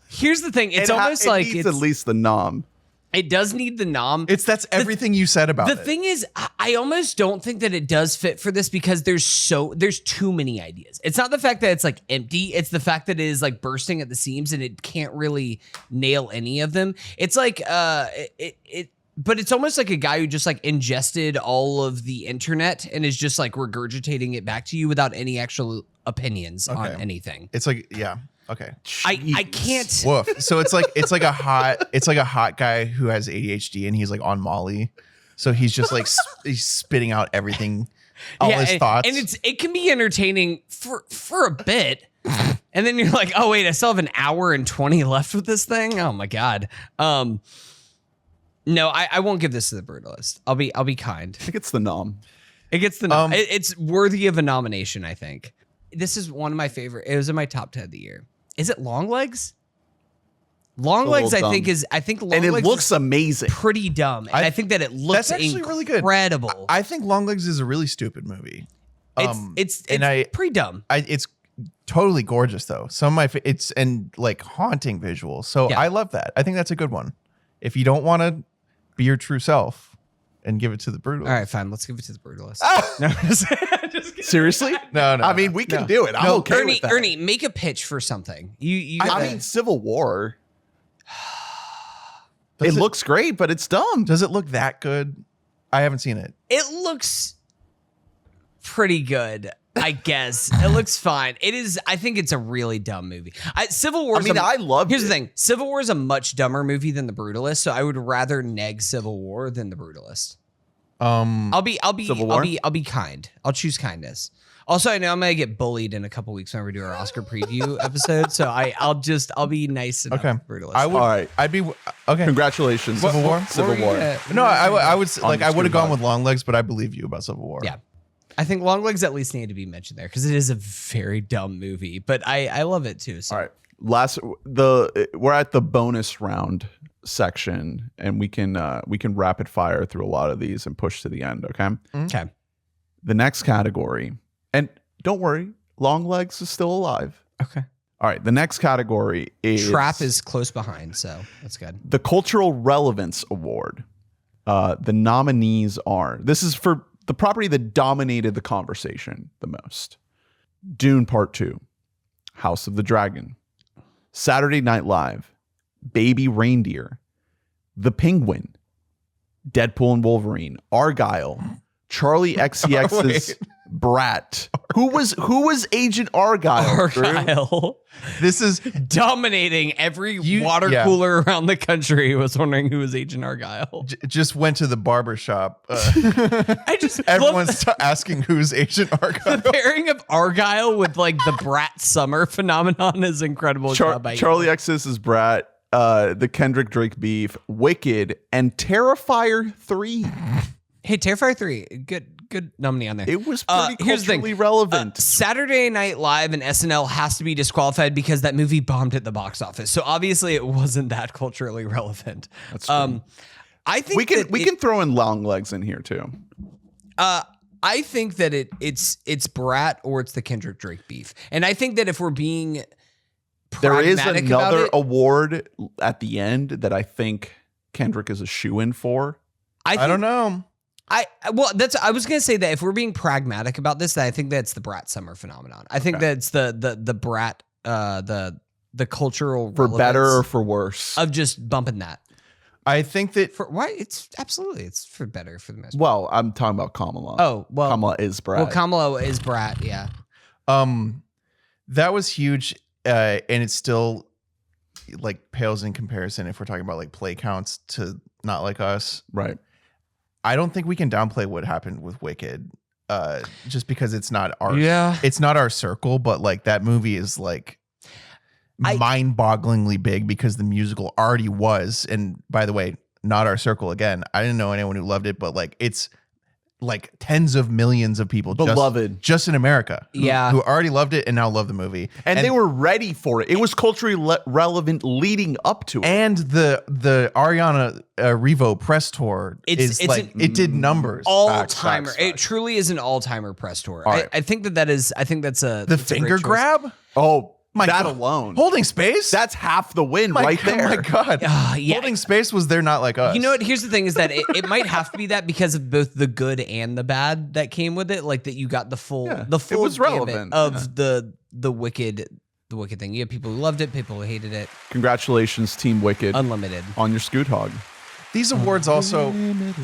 here's the thing. It's almost it like needs it's, at least the nom. it does need the nom. That's everything you said about The it. thing is, I almost don't think that it does fit for this because there's too many ideas. It's not the fact that it's like empty. It's the fact that it is like bursting at the seams and it can't really nail any of them. It's like but it's almost like a guy who just like ingested all of the internet and is just like regurgitating it back to you without any actual opinions on anything. It's like, yeah. Okay. I can't. Woof. So it's like a hot guy who has ADHD and he's like on Molly. So he's just like he's spitting out everything, all his thoughts. And it can be entertaining for a bit. And then you're like, oh wait, I still have an hour and 20 left with this thing. Oh my God. No, I won't give this to The Brutalist. I'll be kind. I think it's the nom. It gets the it's worthy of a nomination, I think. This is one of my favorite. It was in my top 10 of the year. Is it Longlegs? Longlegs, I think Longlegs and it looks amazing. Pretty dumb. And I think that it looks that's actually really good. Incredible. I think Longlegs is a really stupid movie. It's pretty dumb. It's totally gorgeous though. Some of my it's and like haunting visuals. So Yeah. I love that. I think that's a good one. If you don't want to be your true self and give it to The Brutalist. All right, fine. Let's give it to The Brutalist. No, just kidding. Seriously? No. I mean, we can do it. I'm okay with that. Ernie, make a pitch for something. You I gotta- mean, Civil War. It looks great, but it's dumb. Does it look that good? I haven't seen it. it looks pretty good, I guess. It looks fine. It is. I think it's a really dumb movie. Civil War. I loved Here's it. the thing: Civil War is a much dumber movie than The Brutalist, so I would rather neg Civil War than The Brutalist. I'll be kind. I'll choose kindness. Also, I know I'm gonna get bullied in a couple weeks when we do our Oscar preview episode, so I'll be nice enough. Okay. Brutalist. I would. All right. I'd be okay. Congratulations. Civil War? Civil War. No, I would like the I would have screen gone with Longlegs, but I believe you about Civil War. Yeah. I think Longlegs at least needed to be mentioned there because it is a very dumb movie, but I love it too. So. All right. We're at the bonus round section, and we can rapid fire through a lot of these and push to the end. Okay. Okay. The next category, and don't worry, Longlegs is still alive. Okay. All right. The next category is Trap is close behind, so that's good. the Cultural Relevance Award. The nominees are, this is for the property that dominated the conversation the most: Dune Part 2, House of the Dragon, Saturday Night Live, Baby Reindeer, The Penguin, Deadpool and Wolverine, Argyle, Charlie XCX's Brat. Who was Agent Argyle? Drew? Argyle. This is Dominating every water yeah. cooler around the country was wondering who was Agent Argyle. just went to the barber shop. I just Everyone's asking who's Agent Argyle. the pairing of Argyle with like the Brat Summer phenomenon is incredible. Job by you. Charlie XCX's Brat, the Kendrick Drake beef, Wicked, and Terrifier 3. Hey, Terrifier 3, good nominee on there. It was pretty here's the thing. culturally relevant. Saturday Night Live and SNL has to be disqualified because that movie bombed at the box office. So obviously it wasn't that culturally relevant. That's true. I think we can throw in Longlegs in here too. I think that it's Brat or it's the Kendrick Drake beef. And I think that if we're being There is pragmatic about another it, award at the end that I think Kendrick is a shoo-in for. I don't know. I was gonna say that if we're being pragmatic about this, that I think that's the Brat Summer phenomenon. I think that's the Brat the cultural For better or relevance for worse. of just bumping that. I think that For why it's for better for the most part. Well, I'm talking about Kamala. Oh, well, Kamala is Brad. well, Kamala is Brat, yeah. that was huge, and it still like pales in comparison if we're talking about like play counts to Not Like Us. Right. I don't think we can downplay what happened with Wicked, just because it's not our circle, but like that movie is like mind-bogglingly big because the musical already was. And by the way, not our circle again. I didn't know anyone who loved it, but like it's like tens of millions of people Beloved. just in America who already loved it and now love the movie. And they were ready for it. It was culturally relevant leading up to it. And the Ariana Revo press tour it did numbers. All-timer. Facts. It truly is an all-timer press tour. right. I think that's a The finger grab? Oh, My that God. alone. Holding Space? That's half the win right there. Oh my God. yeah. Holding Space was there Not Like Us. You know what? Here's the thing: is that it might have to be that because of both the good and the bad that came with it. Like that, you got the full It gamut was relevant, of the wicked thing. You have people who loved it, people who hated it. Congratulations, Team Wicked, Unlimited. on your Scoot Hog. These awards also,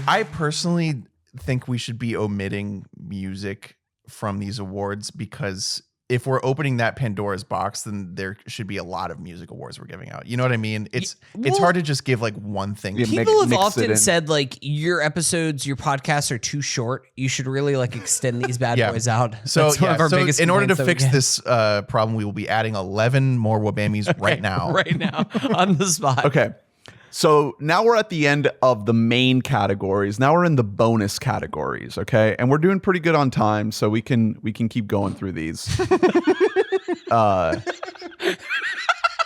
I personally think we should be omitting music from these awards because if we're opening that Pandora's box, then there should be a lot of music awards we're giving out. You know what I mean? It's hard to just give like one thing. Yeah, People have mix it often in. said like your episodes, your podcasts are too short. You should really like extend these bad boys out. So, That's one of our biggest in order to complaints fix that we this problem, we will be adding 11 more WBAMMYs right get now. right now on the spot. Okay. So now we're at the end of the main categories. Now we're in the bonus categories, okay? And we're doing pretty good on time, so we can keep going through these.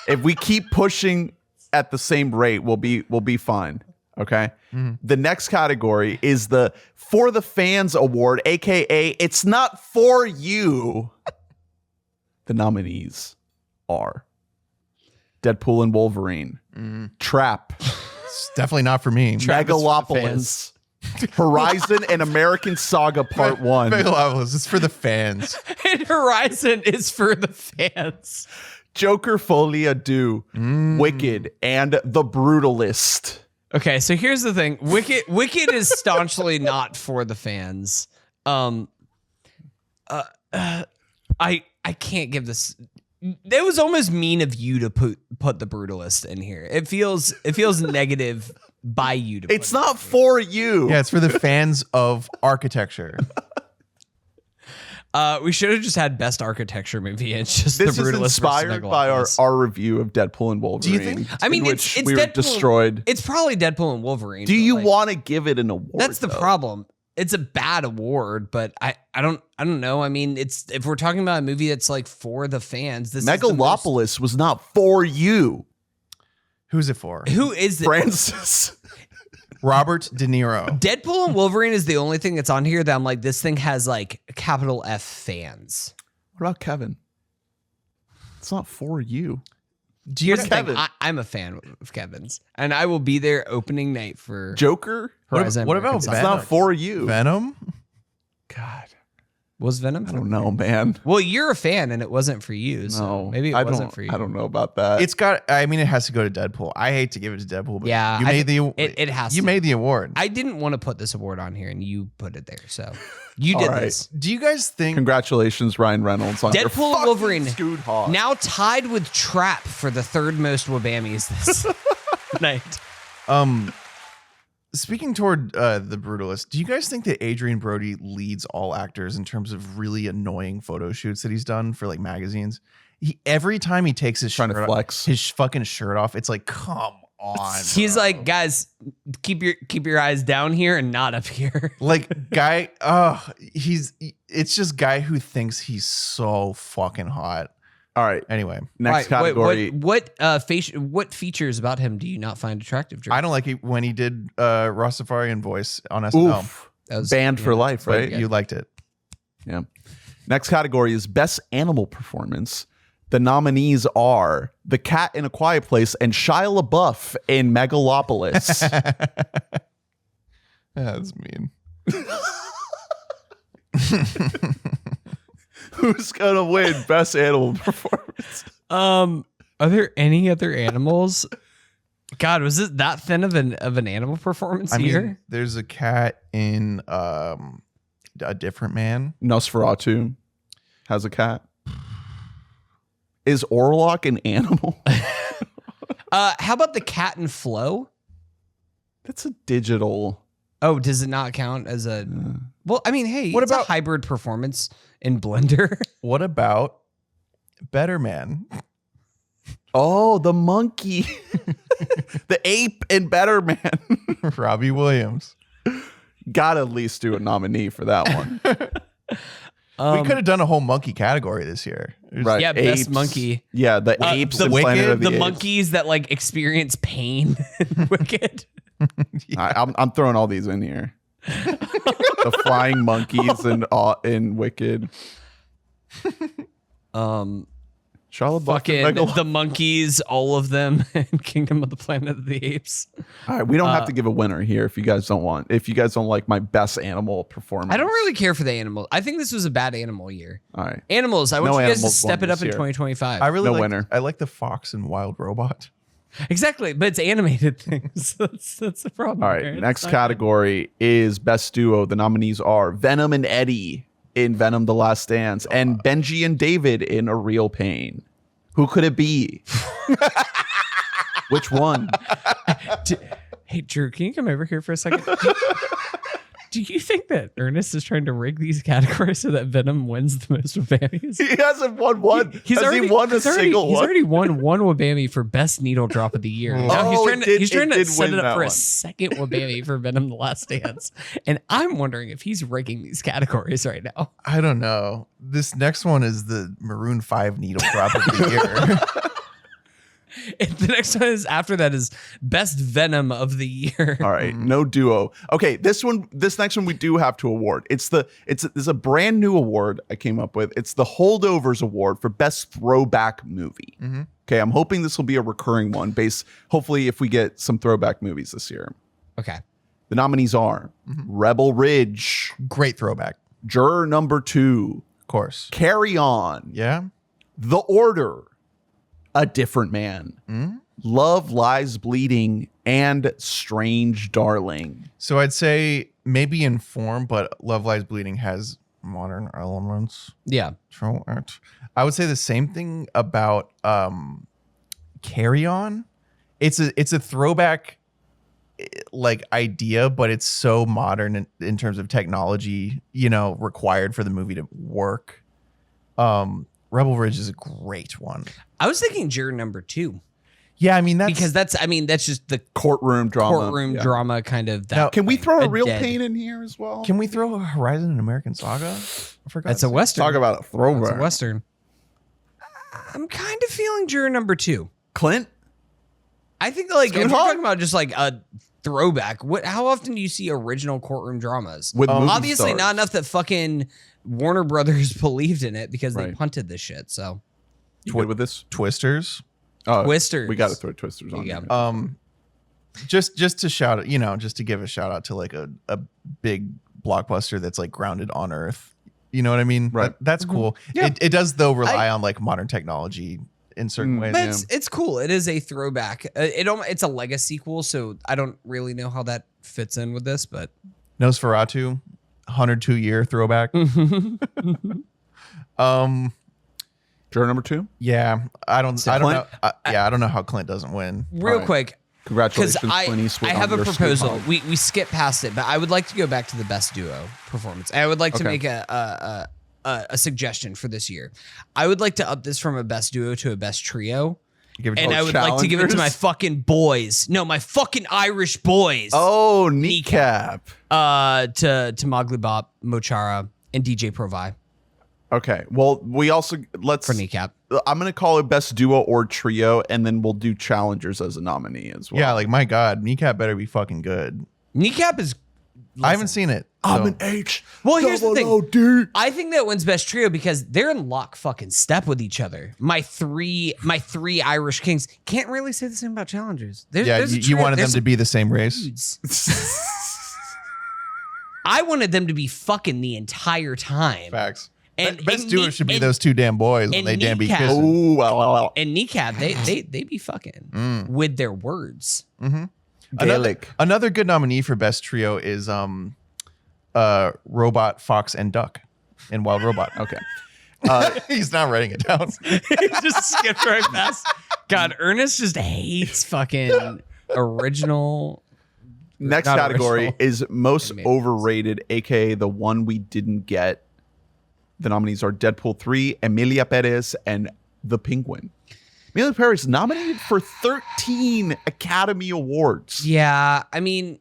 If we keep pushing at the same rate, we'll be fine, okay? The next category is the For the Fans Award, aka It's Not For You. The nominees are Deadpool and Wolverine, Trap, It's definitely not for me. Megalopolis, Horizon and American Saga Part 1, Megalopolis, it's for the fans. And Horizon is for the fans. Joker Folie à Deux, Wicked, and The Brutalist. Okay, so here's the thing. Wicked is staunchly not for the fans. I can't give this. It was almost mean of you to put The Brutalist in here. It feels negative by you to. It's not for you. Yeah, it's for the fans of architecture. We should have just had best architecture movie. It's just This The is Brutalist inspired versus by Megalopolis. our review of Deadpool and Wolverine. Do you think? I mean, in it's which we were Deadpool, destroyed. It's probably Deadpool and Wolverine. Do but, you like, want to give it an award? That's the though? problem. It's a bad award, but I don't know. I mean, it's if we're talking about a movie that's like for the fans, this is the most- Megalopolis was not for you, Who's it for? Who is the Francis. Robert De Niro. Deadpool and Wolverine is the only thing that's on here that I'm like, this thing has like capital F fans. What about Kevin? It's not for you. Here's the thing. Kevin? I'm a fan of Kevin's, and I will be there opening night for Joker? Horizon. What about It's Venom? not for you. Venom? God, Was Venom? I don't know, man. Well, you're a fan, and it wasn't for you. So No, maybe it I wasn't don't, for you. I don't know about that. It's got. I mean, it has to go to Deadpool. I hate to give it to Deadpool, but Yeah, you I made think the. it has You to. made the award. I didn't want to put this award on here, and you put it there. So you All did right. this. Do you guys think? Congratulations, Ryan Reynolds, on your Deadpool and fucking Wolverine Scoot Hawk. now tied with Trap for the third most WBAMMYs this night. Speaking toward the Brutalist, do you guys think that Adrian Brody leads all actors in terms of really annoying photo shoots that he's done for like magazines? Every time he takes his Trying to shirt flex. his fucking shirt off, it's like, come on. He's bro. like, guys, keep your eyes down here and not up here. like guy. It's just guy who thinks he's so fucking hot. All right, Anyway, next All right, category. what features about him do you not find attractive, Drew? I don't like it when he did Rastafarian voice on SNL. Oof. That was- Banned for yeah, life, but right? yeah. You liked it. Yeah. Next category is Best Animal Performance. The nominees are The Cat in a Quiet Place and Shia LaBeouf in Megalopolis. That's mean. Who's gonna win Best Animal Performance? Are there any other animals? God, was it that thin of an animal performance I here? mean, there's a cat in A Different Man. Nosferatu has a cat. Is Orlok an animal? How about the cat and Flo? That's a digital. Oh, does it not count as a? Well, I mean, hey, What it's about- a hybrid performance in Blender? What about Better Man? Oh, the monkey. The ape in Better Man. Robbie Williams. Gotta at least do a nominee for that one. We could have done a whole monkey category this year. Right. Yeah, best monkey. Yeah, the apes the in Planet Wicked, of the The Apes. monkeys that like experience pain in Wicked. I'm throwing all these in here. The flying monkeys in Wicked. Charlotte Fucking the monkeys, all of them in Kingdom of the Planet of the Apes. All right, we don't have to give a winner here if you guys don't want. If you guys don't like my best animal performance, I don't really care for the animals. I think this was a bad animal year. All right, Animals, I want No you guys to animals step won it up this in year. 2025. I really No like. winner. I like the fox and Wild Robot. Exactly, but it's animated things. That's the problem. all right. here. It's Next not- category is best duo. The nominees are Venom and Eddie in Venom: The Last Dance, and Benji and David in A Real Pain. Who could it be? Which one? Hey, Drew, can you come over here for a second? Do you think that Ernest is trying to rig these categories so that Venom wins the most WBAMMYs? He hasn't won one. Has he won a single one? He's already won one WBAMMY for best needle drop of the year. Now he's trying to set it up for a second WBAMMY for Venom: The Last Dance. And I'm wondering if he's rigging these categories right now. I don't know. This next one is the Maroon 5 needle drop of the year. And the next one is after that is best Venom of the year. All right, no duo. Okay, this next one we do have to award. It's a brand new award I came up with. It's the Holdovers Award for best throwback movie. Okay, I'm hoping this will be a recurring one hopefully if we get some throwback movies this year. Okay. The nominees are Rebel Ridge, Great throwback. Juror Number 2, Of course. Carry On, Yeah. The Order, A Different Man, Love Lies Bleeding, and Strange Darling. So I'd say maybe in form, but Love Lies Bleeding has modern elements. Yeah. I would say the same thing about Carry On. It's a throwback like idea, but it's so modern in terms of technology, required for the movie to work. Rebel Ridge is a great one. I was thinking Juror Number 2. Yeah, I mean Because that's just the Courtroom drama. drama kind of that. Now, Can we thing. throw a A Real dead. Pain in here as well? Can we throw a Horizon and American Saga? I forgot. That's a Western. Talk about a That's throwback. a Western. I'm kind of feeling Juror Number 2. Clint? I think like if Scoot you're Hawk? talking about just like a throwback, how often do you see original courtroom dramas? With movie Obviously stars. not enough that fucking Warner Brothers believed in it because they Right. punted this shit. So You good with this? Twisters. Oh, Twisters. We got to throw Twisters on. Yeah. there. Just to shout out, just to give a shout out to like a big blockbuster that's like grounded on Earth. You know what I mean? Right. That's cool. Yeah. It does though rely on like modern technology in certain ways. But it's cool. It is a throwback. It's a Lega sequel, so I don't really know how that fits in with this, but Nosferatu, 102-year throwback. Juror Number 2? Yeah, I don't Clint? know. I don't know how Clint doesn't win. real right. quick, Congratulations, because Clint Eastwood. I have on a your proposal. Scoot Hawk. We skip past it, but I would like to go back to the best duo performance. I would like to Okay. make a suggestion for this year. I would like to up this from a best duo to a best trio. Give it And to I would like to give it to my challengers? fucking boys. No, my fucking Irish boys. Oh, Kneecap. To Mowgli Bop, Mochara, and DJ Provi Okay. Well, we also for Kneecap. I'm gonna call it best duo or trio, and then we'll do challengers as a nominee as well. Yeah, like my God, Kneecap better be fucking good. Kneecap is. I haven't seen it. I'm so- an H. Well, here's the thing. OD. I think that wins best trio because they're in lock fucking step with each other. My three Irish kings can't really say the same about challengers. There's a you trio- wanted them there's to be the same race. dudes. I wanted them to be fucking the entire time. Facts. And Best and duo Knee- should be and- those two damn boys when and they damn be Kneecap. kissing. Oh, well. And Kneecap, they be fucking with their words. Gaelic. Another good nominee for best trio is Robot, Fox, and Duck in Wild Robot. Okay. He's not writing it down. He just skipped right past. God, Ernest just hates fucking original. Next Not category original. is most Animated. overrated, aka the one we didn't get. The nominees are Deadpool 3, Emilia Perez, and The Penguin. Emilia Perez nominated for 13 Academy Awards. Yeah, I mean,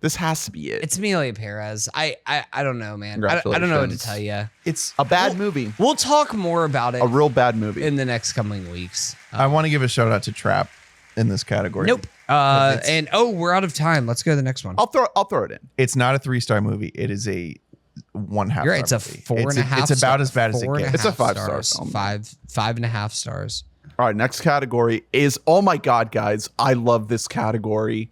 This has to be it. it's Amelia Perez. I don't know, man. I don't know what to Congratulations. tell you. It's a bad movie. We'll talk more about it A real bad movie. in the next coming weeks. I want to give a shout out to Trap in this category. Nope. And we're out of time. Let's go to the next one. I'll throw it in. It's not a 3-star movie. It is a 1/2. You're right. It's a movie. 4.5. It's about as bad as it four and a gets. It's a half 5-star stars. film. 5.5 stars. All right, next category is, oh my God, guys, I love this category.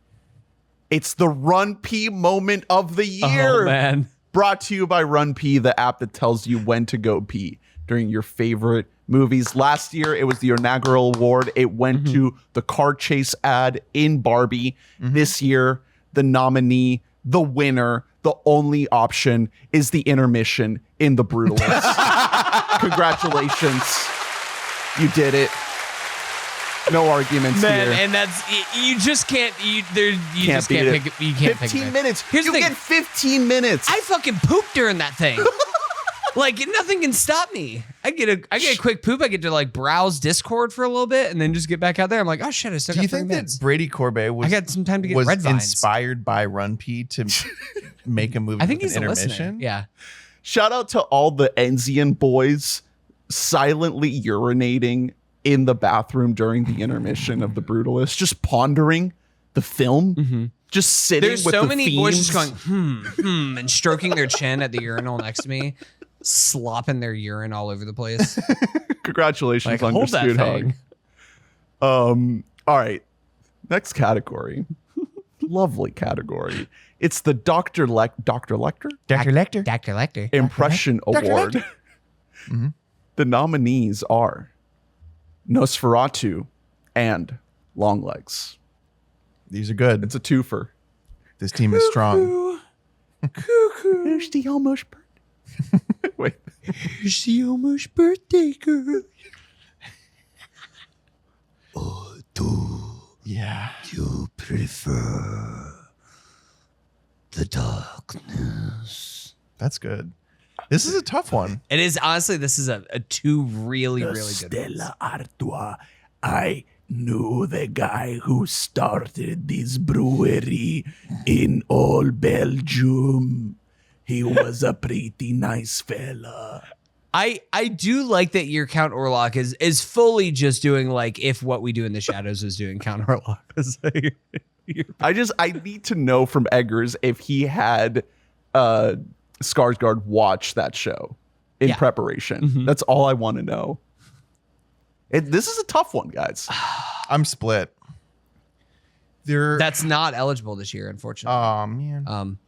It's the RunPee Moment of the Year. Oh, man. Brought to you by RunPee, the app that tells you when to go pee during your favorite movies. Last year, it was the inaugural award. It went to the car chase ad in Barbie. This year, the nominee, the winner, the only option is the intermission in The Brutalist. Congratulations. You did it. No arguments Man, here. and that's you just can't. You just beat can't it. pick. You can't 15 pick minutes. Here's you the thing. get 15 minutes. I fucking pooped during that thing. Like nothing can stop me. I get a quick poop. I get to like browse Discord for a little bit and then just get back out there. I'm like, oh shit, I still Do got you 3 think minutes. that Brady Corbet was I got some time to get was red vines. inspired by RunPee to make a movie? I think with he's an a listener. intermission? Yeah. Shout out to all the Enzian boys silently urinating in the bathroom during the intermission of The Brutalist, just pondering the film, just sitting There's with so the many boys themes. just going and stroking their chin at the urinal next to me, slopping their urine all over the place. Congratulations Like, on your hold that scoot thing. hog. All right, next category. Lovely category. It's the Dr. Lecter Dr. Lecter. Dr. Lecter. Impression Award. The nominees are Nosferatu and Longlegs. These are good. It's a twofer. This team is strong. Cuckoo. Here's the almost birthday. Wait. Here's the almost birthday girl. Yeah. You prefer the darkness. That's good. This is a tough one. It is honestly. This is a two really good ones. Stella Artois. I knew the guy who started this brewery in old Belgium. He was a pretty nice fella. I do like that your Count Orlok is fully just doing like if What We Do in the Shadows was doing Count Orlok. I need to know from Eggers if he had Skarsgård watch that show in preparation. That's all I want to know. This is a tough one, guys. I'm split. That's not eligible this year, unfortunately. Oh man.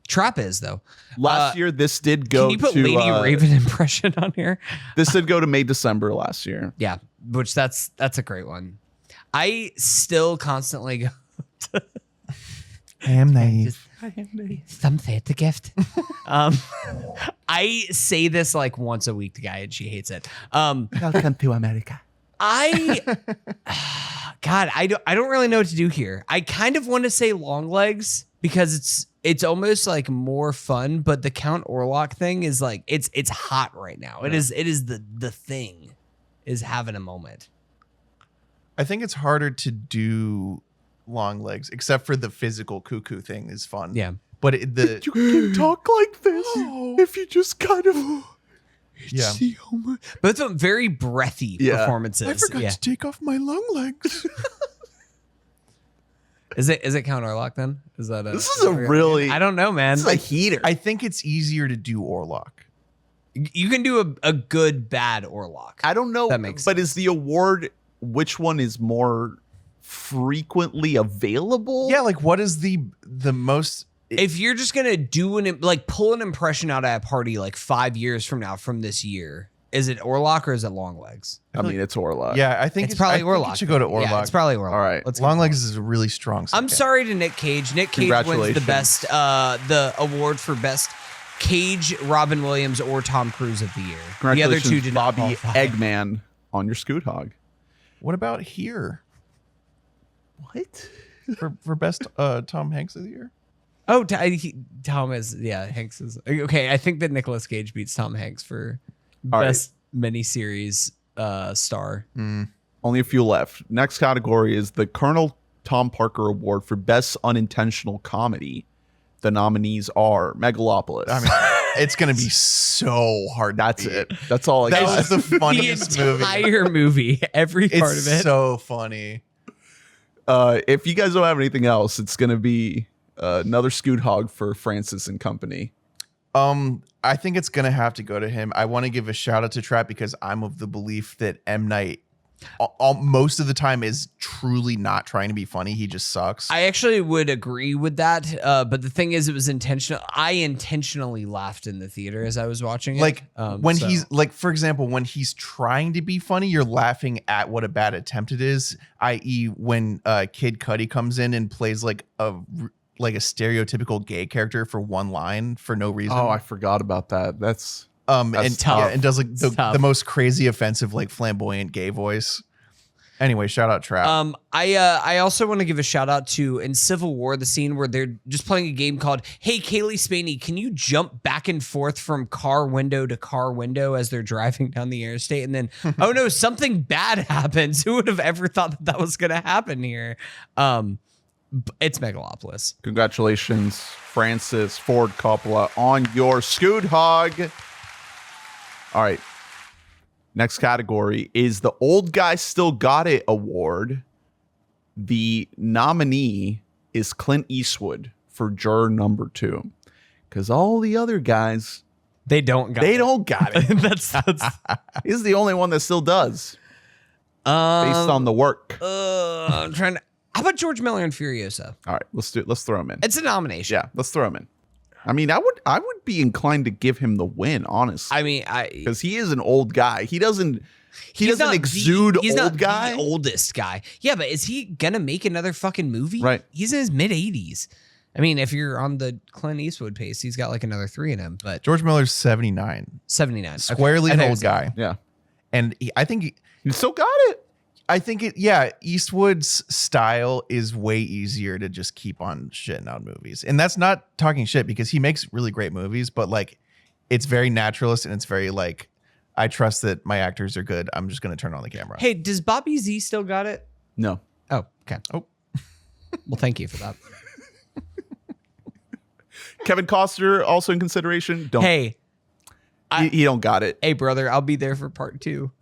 Trap is though. Last year, this did go Can you put to Lady Raven impression on here? This did go to May, December last year. Yeah, which that's a great one. I still constantly go to I am naive. some say it's a gift. I say this like once a week to Guy and she hates it. Welcome to America. God, I don't really know what to do here. I kind of want to say Longlegs because it's almost like more fun, but the Count Orlok thing is like it's hot right now. It is the thing is having a moment. I think it's harder to do Longlegs, except for the physical cuckoo thing is fun. Yeah. But You can talk like this if you just kind of. yeah. But it's a very breathy performances. to take off my long legs. Is it Count Orlok then? Is that This is a really. I don't know, man. This is a heater. I think it's easier to do Orlok. You can do a good bad Orlok. I don't know. That makes but is the award which one is more frequently available? Yeah, like what is the most? If you're just gonna do pull an impression out at a party like 5 years from now from this year, is it Orlok or is it Longlegs? I mean, it's Orlok. Yeah, I think It's probably I think Orlok. it should go to Orlok. Yeah, it's probably Orlok. All right. Let's go. Longlegs is a really strong. I'm second. sorry to Nick Cage. Nick Cage wins the best, the award for best Cage, Robin Williams, or Tom Cruise of the year. The other two did not Bobby qualify. Eggman on your Scoot Hog. What about here What? for best Tom Hanks of the year? Oh, Tom is Hanks is okay. I think that Nicolas Cage beats Tom Hanks for All right. best miniseries star. Only a few left. Next category is the Colonel Tom Parker Award for Best Unintentional Comedy. The nominees are Megalopolis. I mean, it's gonna be so hard. That's it. That's all I That got. was the funniest The movie. entire movie, every part It's of it. so funny. If you guys don't have anything else, it's going to be another Scoot Hog for Francis and Company. I think it's gonna have to go to him. I want to give a shout out to Trap because I'm of the belief that M. Night most of the time is truly not trying to be funny. He just sucks. I actually would agree with that, but the thing is, it was intentional. I intentionally laughed in the theater as I was watching it. Like when so- he's like, for example, when he's trying to be funny, you're laughing at what a bad attempt it is. I.e., when Kid Cudi comes in and plays like a like a stereotypical gay character for one line for no reason. Oh, I forgot about that. That's and tough. yeah, and does like the most crazy offensive like flamboyant gay voice. Anyway, shout out Trap. I also want to give a shout out to in Civil War, the scene where they're just playing a game called Hey Kaylee Spaney, can you jump back and forth from car window to car window as they're driving down the interstate? And then, oh no, something bad happens. Who would have ever thought that was going to happen here? It's Megalopolis. Congratulations, Francis Ford Coppola, on your Scoot Hog. All right. Next category is the Old Guy Still Got It Award. The nominee is Clint Eastwood for juror number 2. Because all the other guys, they don't got it. that's He's the only one that still does. Based on the work. I'm trying to. How about George Miller and Furiosa? All right, let's do it. Let's throw him in. It's a nomination. Yeah, let's throw him in. I mean, I would be inclined to give him the win, honestly. I mean, because he is an old guy. He doesn't exude he's old not guy. The oldest guy. Yeah, but is he gonna make another fucking movie? Right. He's in his mid-80s. I mean, if you're on the Clint Eastwood pace, he's got like another 3 in him. But George Miller's 79. 79. Squarely an old guy. Yeah. And I think he still got it. I think Eastwood's style is way easier to just keep on shitting out movies. And that's not talking shit because he makes really great movies, but like it's very naturalist and it's very like, I trust that my actors are good. I'm just going to turn on the camera. Hey, does Bobby Z still got it? No. Oh, okay. Oh, well, thank you for that. Kevin Costner also in consideration. Hey, he don't got it. Hey, brother, I'll be there for part 2.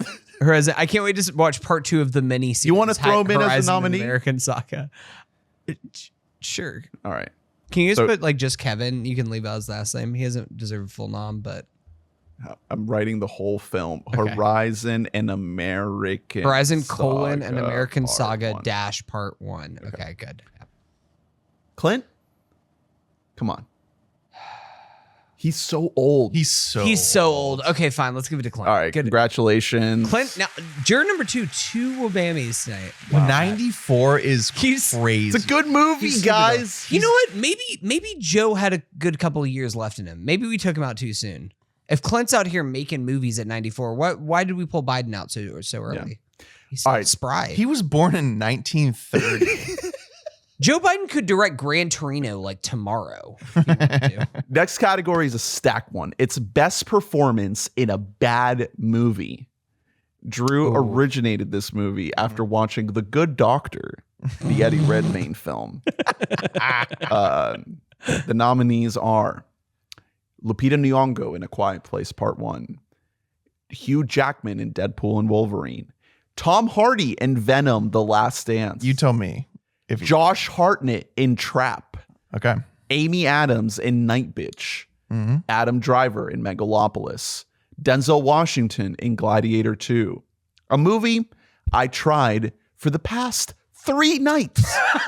I can't wait to watch part 2 of the mini series. You want to throw him in as a nominee? American Saga. Sure. All right. Can you just put like just Kevin? You can leave out his last name. He doesn't deserve a full nom, but I'm writing the whole film. Okay. Horizon and American Horizon Saga, an American Part Saga 1. dash part 1. Okay, good. Clint, come on. He's so old. He's so old. Okay, fine. Let's give it to Clint. All right. Good. Congratulations. Clint, now, juror number 2, 2 WBAMMYs tonight. Wow. 94 is He's- crazy. It's a good movie, He's guys. You know what? Maybe Joe had a good couple of years left in him. Maybe we took him out too soon. If Clint's out here making movies at 94, why did we pull Biden out so early? He's All right. spry. He was born in 1930. Joe Biden could direct Gran Torino like tomorrow. If he wanted to. Next category is a stack one. It's best performance in a bad movie. Drew originated this movie after watching The Good Doctor, the Eddie Redmayne film. The nominees are Lupita Nyong'o in A Quiet Place Part 1, Hugh Jackman in Deadpool and Wolverine, Tom Hardy in Venom: The Last Dance. You tell me. Josh Hartnett in Trap. Okay. Amy Adams in Night Bitch. Adam Driver in Megalopolis. Denzel Washington in Gladiator 2. A movie I tried for the past 3 nights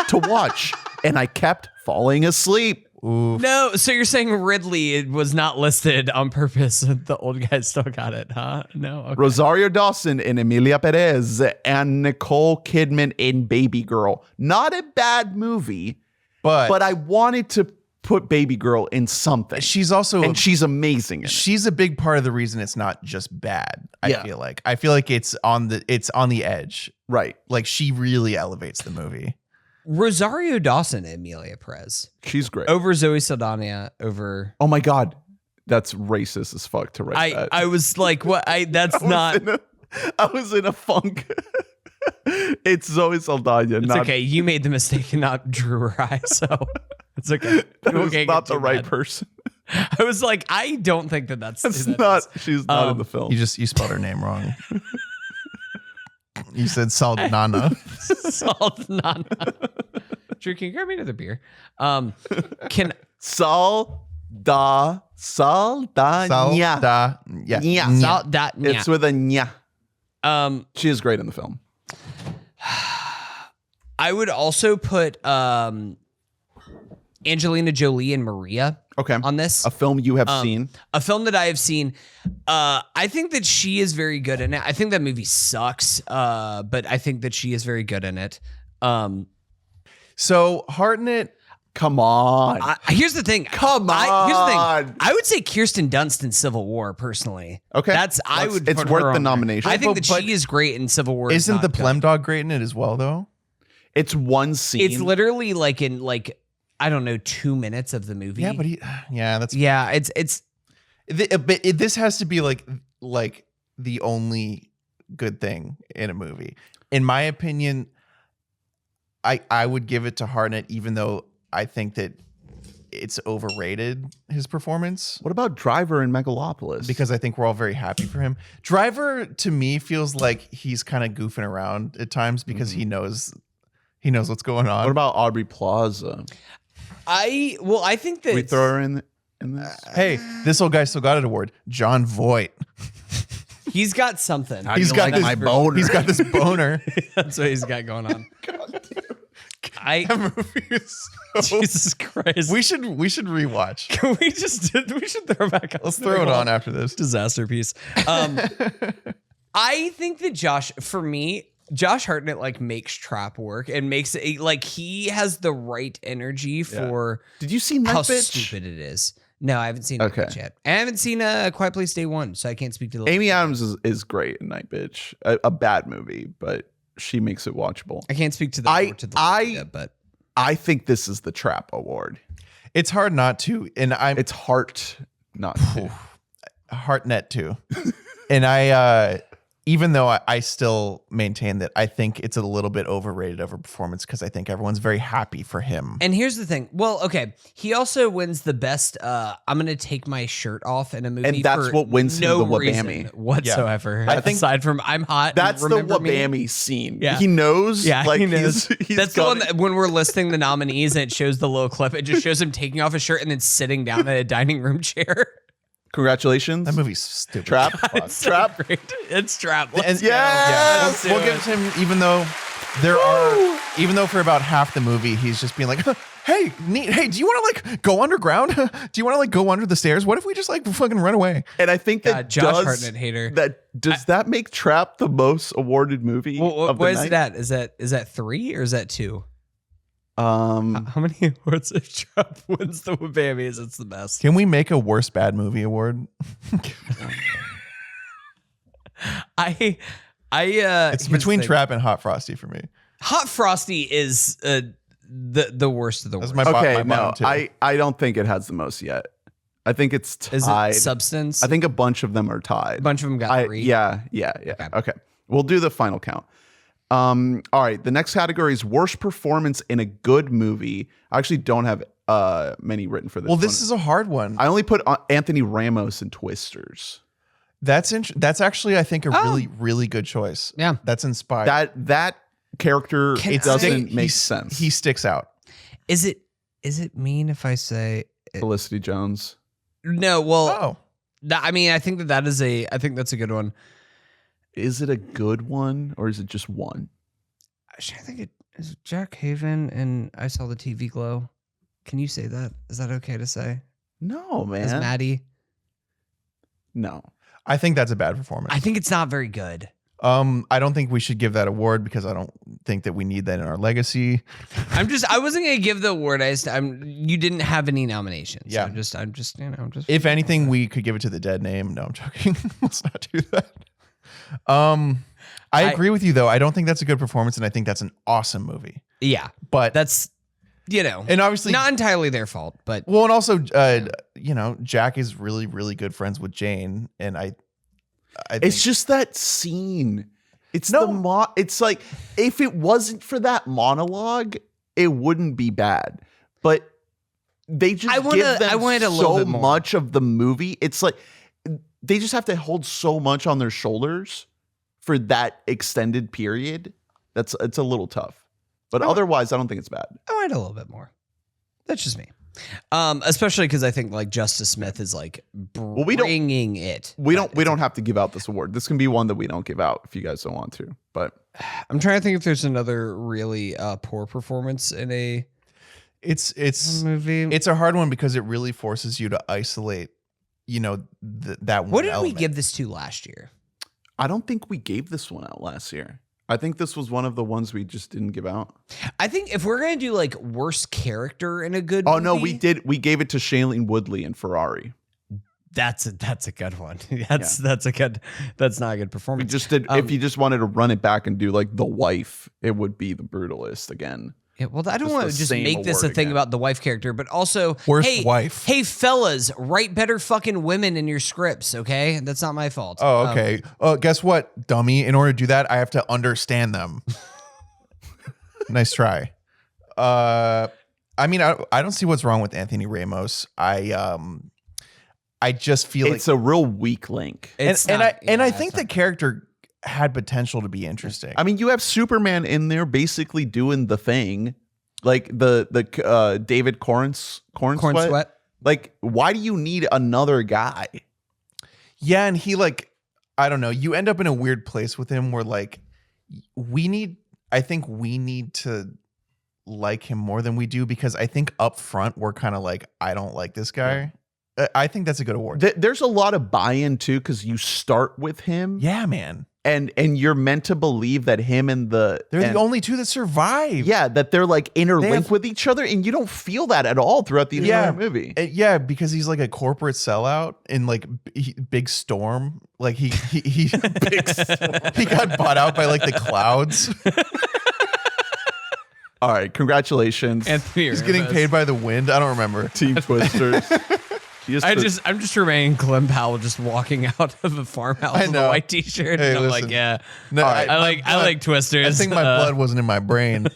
to watch, and I kept falling asleep. Oof. No, so you're saying Ridley was not listed on purpose. The old guy still got it, huh? No. Okay. Rosario Dawson in Emilia Perez and Nicole Kidman in Baby Girl. Not a bad movie, but I wanted to put Baby Girl in something. She's also she's amazing in it. She's a big part of the reason it's not just bad. I feel like it's on the edge. Right. Like she really elevates the movie. Rosario Dawson and Emilia Perez. She's great. Over Zoe Saldana, over... Oh my God. That's racist as fuck to write that. I was like, what? I was in a funk. It's Zoe Saldana. It's okay. You made the mistake and not Drew or I, so it's okay. It's not the right person. I was like, I don't think that's she's not in the film. You spelled her name wrong. You said Saldana. Saldana. Drew, can you grab me another beer? Can Saldana. Yeah. It's with a nya. She is great in the film. I would also put Angelina Jolie and Maria on this. A film you have seen. A film that I have seen. I think that she is very good in it. I think that movie sucks, but I think that she is very good in it. So Hartnett, Come on. Here's the thing. Come on. Here's the thing. I would say Kirsten Dunst in Civil War, personally. Okay. It's worth the nomination. I think that she is great in Civil War. Isn't the Plem Dog great in it as well, though? It's one scene. It's literally like in I don't know, 2 minutes of the movie. Yeah, but this has to be like the only good thing in a movie. In my opinion, I would give it to Hartnett, even though I think that it's overrated, his performance. What about Driver in Megalopolis? Because I think we're all very happy for him. Driver, to me, feels like he's kind of goofing around at times because he knows what's going on. What about Aubrey Plaza? I think that we throw her in this. Hey, this old guy still got an award. John Voight. He's got something. He's got my boner. He's got this boner. That's what he's got going on. That movie is so... Jesus Christ. We should rewatch. Can we should throw back on. Let's throw it on after this. Disaster piece. I think that Josh Hartnett like makes Trap work and makes it like he has the right energy for. Did you see Night how Bitch? Stupid it is? No, I haven't seen Night Bitch yet. I haven't seen Quiet Place Day 1, so I can't speak to the. Amy Adams is great in Night Bitch. A bad movie, but she makes it watchable. I can't speak to the. But I think this is the Trap Award. It's hard not to, and it's heart not to. Hartnett too, and even though I still maintain that I think it's a little bit overrated of a performance because I think everyone's very happy for him. And here's the thing. Well, okay. He also wins the best I'm going to take my shirt off in a movie. And that's what wins him the WBAMMY whatsoever. I think aside from I'm hot. That's the WBAMMY scene. Yeah. He knows. Yeah, like he knows. He's that's the one that when we're listing the nominees and it shows the little clip, it just shows him taking off his shirt and then sitting down in a dining room chair. Congratulations. That movie's stupid. Trap. It's Trap. So great. It's Trap. We'll give it to him, even though even though for about half the movie he's just being like, hey, neat. Hey, do you want to like go underground? Do you want to like go under the stairs? What if we just like fucking run away? And I think that Josh Hartnett hater. That make Trap the most awarded movie? What is it at? Is that 3 or is that 2? How many awards if Trap wins the WBAMMYs? It's the best. Can we make a worst bad movie award? It's between Trap and Hot Frosty for me. Hot Frosty is the worst of the worst. That's my bottom two. I don't think it has the most yet. I think it's tied. Is it Substance? I think a bunch of them are tied. A bunch of them got 3. Yeah. Okay. We'll do the final count. All right. The next category is worst performance in a good movie. I actually don't have many written for this. Well, this is a hard one. I only put Anthony Ramos in Twisters. That's actually, I think, a really, really good choice. Yeah. That's inspired. That character, it doesn't make sense. He sticks out. Is it mean if I say Felicity Jones? No, well, I mean, I think that's a good one. Is it a good one or is it just one? I think it is Jack Haven and I Saw the TV Glow. Can you say that? Is that okay to say? No, man. As Maddie? No. I think that's a bad performance. I think it's not very good. I don't think we should give that award because I don't think that we need that in our legacy. I wasn't gonna give the award. You didn't have any nominations. Yeah. So I'm just. If anything, we could give it to the dead name. No, I'm joking. Let's not do that. I agree with you though. I don't think that's a good performance, and I think that's an awesome movie. Yeah, but that's and obviously not entirely their fault. But well, and also Jack is really, really good friends with Jane, and I think it's just that scene. It's it's like if it wasn't for that monologue, it wouldn't be bad. But they just give them so much of the movie. It's like they just have to hold so much on their shoulders for that extended period. It's a little tough. But otherwise, I don't think it's bad. I wanted a little bit more. That's just me. Especially because I think like Justice Smith is like bringing it. We don't have to give out this award. This can be one that we don't give out if you guys don't want to. But I'm trying to think if there's another really poor performance in a movie. It's a hard one because it really forces you to isolate. That one. What did we give this to last year? I don't think we gave this one out last year. I think this was one of the ones we just didn't give out. I think if we're gonna do like worst character in a good Oh movie, no, we did. We gave it to Shailene Woodley in Ferrari. That's a good one. That's not a good We performance. just did. If you just wanted to run it back and do like The Wife, it would be The Brutalist again. Yeah, well, I don't Just want the to just same make this a award thing again. about the wife character, but also Worst wife. Hey, fellas, write better fucking women in your scripts, okay? That's not my fault. Oh, okay. Guess what, dummy? In order to do that, I have to understand them. Nice try. I mean, I don't see what's wrong with Anthony Ramos. I just feel It's a real weak link. It's and not- I yeah, think it's the not- character had potential to be interesting. I mean, you have Superman in there basically doing the thing, like the David Corn Sweat. Like, why do you need another guy? Yeah, and he like, I don't know, you end up in a weird place with him where like I think we need to like him more than we do, because I think up front we're kind of like, I don't like this guy. I think that's a good award. There's a lot of buy-in too, because you start with him, Yeah, man. and you're meant to believe that him and They're the only two that survive. yeah, that they're like interlinked have- with each other, and you don't feel that at all throughout the entire movie. Yeah, because he's like a corporate sellout in like Big Storm. Like he he got bought out by like the clouds. All right, congratulations, Anthony He's getting paid by the wind. I don't remember. Team Twisters. I'm just remaining Glenn Powell just walking out of a farmhouse I with know. a white t-shirt. Hey, and I'm listen. like, yeah. No, I like Twisters. I think my blood wasn't in my brain.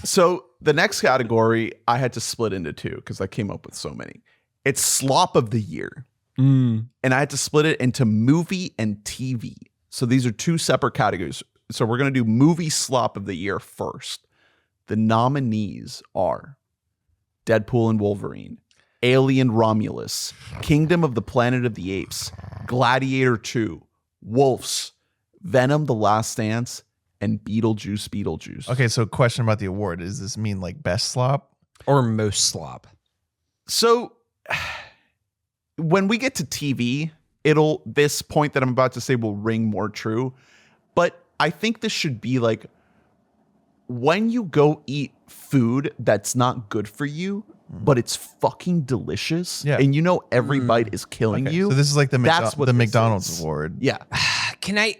So the next category I had to split into two because I came up with so many. It's slop of the year. And I had to split it into movie and TV. So these are two separate categories. So we're going to do movie slop of the year first. The nominees are Deadpool and Wolverine, Alien Romulus, Kingdom of the Planet of the Apes, Gladiator 2, Wolves, Venom the Last Dance, and Beetlejuice. Okay, so question about the award. Does this mean like best slop? or most slop. So when we get to TV, this point that I'm about to say will ring more true. But I think this should be like when you go eat food that's not good for you, but it's fucking delicious. Yeah. And you know every bite is killing Okay, you. so this is like the That's what the this McDonald's is. award. Yeah. Can I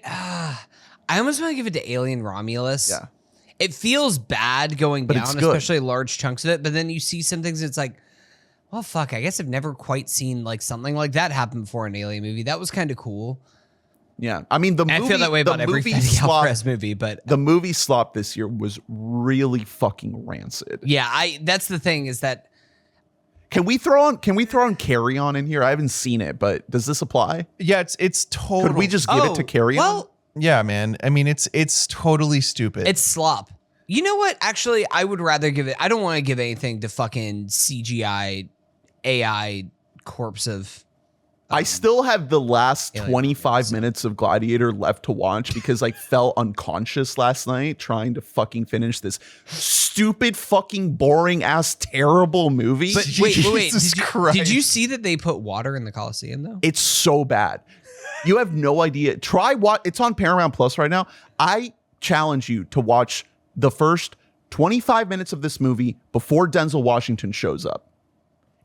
almost want to give it to Alien Romulus. Yeah. It feels bad going But down, it's good. especially large chunks of it. But then you see some things, it's like, well, fuck, I guess I've never quite seen like something like that happen before in an Alien movie. That was kind of cool. Yeah. I mean, the And movie, I feel that way about the every movie Fede slop, Alvarez movie, but the movie slop this year was really fucking rancid. yeah, that's the thing is that Can we throw on Carry On in here? I haven't seen it, but does this apply? Yeah, it's total. Could we just give it to Carry On? well, Yeah, man. I mean, it's totally stupid. it's slop. You know what? Actually, I would rather give it. I don't want to give anything to fucking CGI AI corpse of. I still have the last Alien 25 minutes of Gladiator left to watch because I fell unconscious last night trying to fucking finish this stupid, fucking, boring ass, terrible movie. But wait. Jesus Christ. Did you see that they put water in the Coliseum though? It's so bad. You have no idea. Try what it's on Paramount Plus right now. I challenge you to watch the first 25 minutes of this movie before Denzel Washington shows up.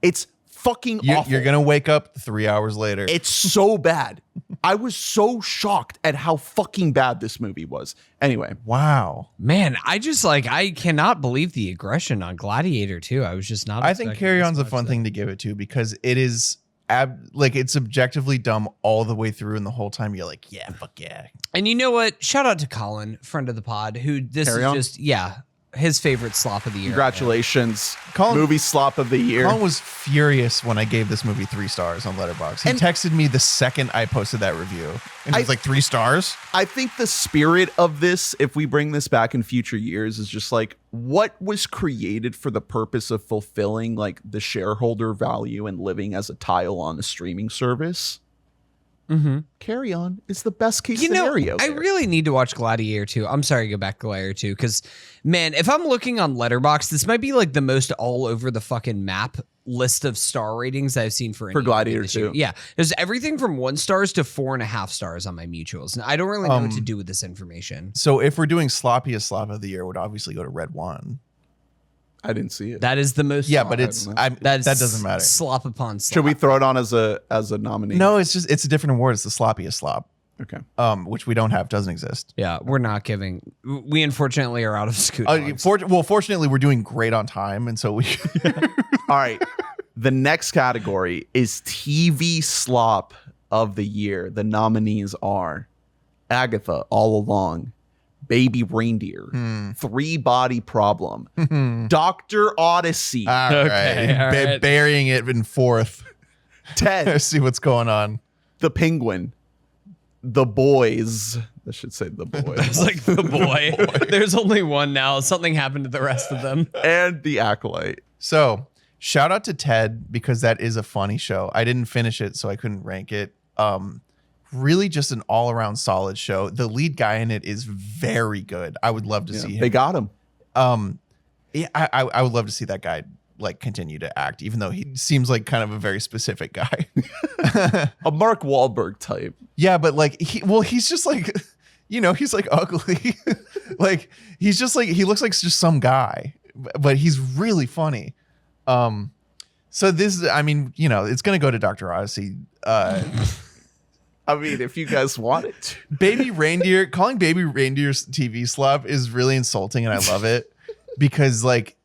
It's fucking awful. You're gonna wake up 3 hours later. It's so bad. I was so shocked at how fucking bad this movie was. Anyway, Wow. Man, I cannot believe the aggression on Gladiator too. I was just not. I think expecting Carry this On's a much fun that- thing to give it to because it is it's objectively dumb all the way through, and the whole time you're like, yeah, fuck yeah. And you know what? Shout out to Colin, friend of the pod, who this Carry is On? just his favorite slop of the year. congratulations. Colin- Movie slop of the year. Colin was furious when I gave this movie 3 stars on Letterboxd. He And- texted me the second I posted that review, and he was like, 3 stars? I think the spirit of this, if we bring this back in future years, is just like what was created for the purpose of fulfilling like the shareholder value and living as a tile on a streaming service Carry On is the best case scenario. I really need to watch Gladiator 2. I'm sorry to go back to Gladiator 2 because, man, if I'm looking on Letterboxd, this might be like the most all over the fucking map list of star ratings I've seen for Gladiator 2. Yeah, there's everything from 1 stars to 4.5 stars on my mutuals, and I don't really know what to do with this information. So if we're doing sloppiest slop of the year, it would obviously go to Red One. I didn't see it. That is the most. Yeah, but that doesn't matter. Slop upon slop. Should we throw it on as a nominee? No, it's a different award. It's the sloppiest slop. Okay. Which we don't have, doesn't exist. Yeah, we're not giving. We unfortunately are out of scoot. Fortunately, we're doing great on time, and so we. All right. The next category is TV slop of the year. The nominees are Agatha All Along, Baby Reindeer, 3 Body Problem, Dr. Odyssey, All right. Burying it in 4th. Ted, Let's see what's going on. The Penguin, The Boys. I should say The Boys. It's like The Boy. There's only one now. Something happened to the rest of them. And The Acolyte. So, shout out to Ted because that is a funny show. I didn't finish it, so I couldn't rank it. Really just an all-around solid show. The lead guy in it is very good. I would love to see him. They got him. Yeah, I would love to see that guy like continue to act, even though he seems like kind of a very specific guy. A Mark Wahlberg type. Yeah, but like he's just like, he's like ugly. Like he's just like, he looks like just some guy, but he's really funny. So this, I mean, it's gonna go to Dr. Odyssey. I mean, if you guys want it. Baby Reindeer, calling Baby Reindeer's TV slop is really insulting, and I love it because like.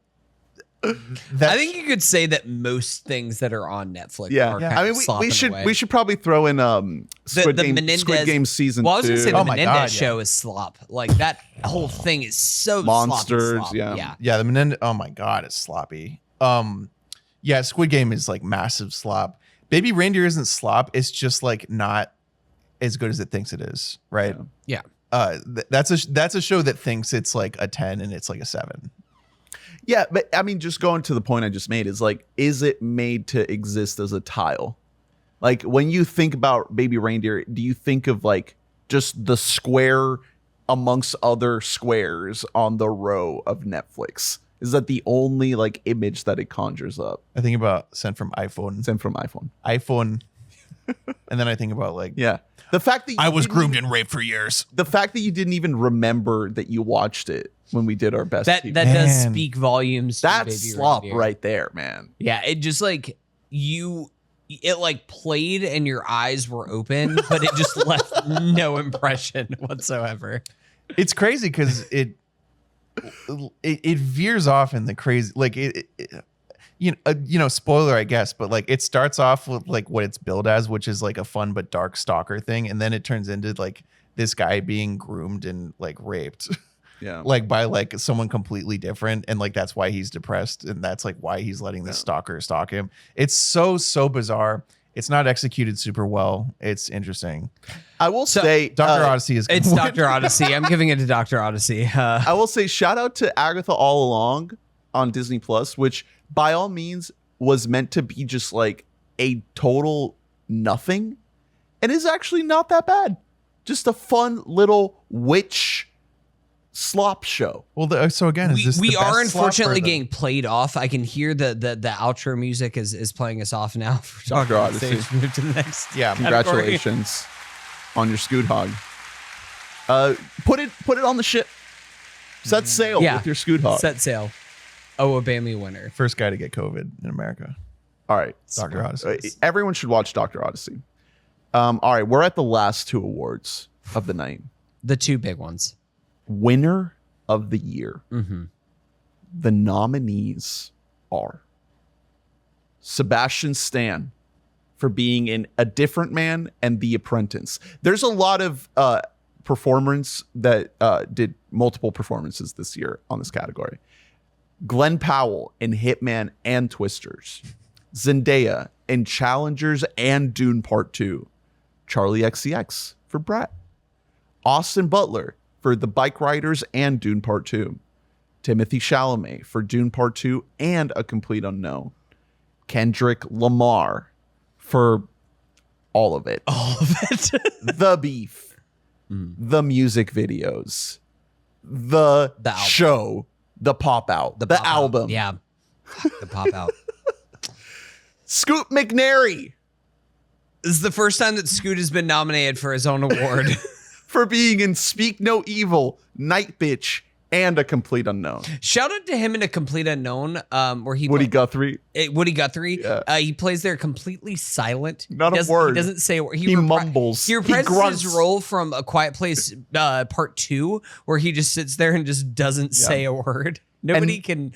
I think you could say that most things that are on Netflix are kind of we should probably throw in Squid Game season 2. Well, I was gonna say the Menendez show is slop. Like that whole thing is so Monsters, sloppy. Yeah, the Menendez, oh my god, it's sloppy. Yeah, Squid Game is like massive slop. Baby Reindeer isn't slop, it's just like not as good as it thinks it is, right? Yeah. That's a show that thinks it's like a 10 and it's like a 7. Yeah, but I mean, just going to the point I just made is like, is it made to exist as a tile? Like when you think about Baby Reindeer, do you think of like just the square amongst other squares on the row of Netflix? Is that the only like image that it conjures up? I think about sent from iPhone. And then I think about like, the fact that I was groomed and raped for years. The fact that you didn't even remember that you watched it when we did our best. That does speak volumes. That's slop right there, man. Yeah, it just like it like played and your eyes were open, but it just left no impression whatsoever. It's crazy because it veers off in the crazy, like spoiler, I guess, but like it starts off with like what it's billed as, which is like a fun but dark stalker thing, and then it turns into like this guy being groomed and like raped. Yeah. Like by like someone completely different, and like that's why he's depressed, and that's like why he's letting the stalker stalk him. It's so bizarre. It's not executed super well. It's interesting. I will say Dr. Odyssey is it's Dr. Odyssey. I'm giving it to Dr. Odyssey. I will say shout out to Agatha All Along on Disney Plus, which by all means was meant to be just like a total nothing, and is actually not that bad. Just a fun little witch slop show. Well, so again, is this we are unfortunately getting played off. I can hear the outro music is playing us off now. For Dr. Odyssey. Move to the next. Yeah, congratulations on your scoot hog. Put it on the ship. Set sail with your scoot hog. Set sail. WBAMMY winner. First guy to get COVID in America. All right, Dr. Odyssey. Everyone should watch Dr. Odyssey. All right, we're at the last 2 awards of the night. The 2 big ones. Winner of the year. The nominees are Sebastian Stan for being in A Different Man and The Apprentice. There's a lot of performers that did multiple performances this year on this category. Glenn Powell in Hitman and Twisters. Zendaya in Challengers and Dune Part 2. Charlie XCX for Brat. Austin Butler for The Bike Riders and Dune Part 2. Timothy Chalamet for Dune Part 2 and A Complete Unknown. Kendrick Lamar for all of it. All of it. The beef, the music videos, the album. show, the pop out, the album. Yeah. The pop out. Scoot McNairy. This is the first time that Scoot has been nominated for his own award. For being in Speak No Evil, Night Bitch, and A Complete Unknown. Shout out to him in A Complete Unknown, where he Woody Guthrie. Woody Guthrie. Yeah. He plays there completely silent. Not a word. He doesn't say a word. He mumbles. He reprises his role from A Quiet Place Part 2, where he just sits there and just doesn't say a word. Nobody can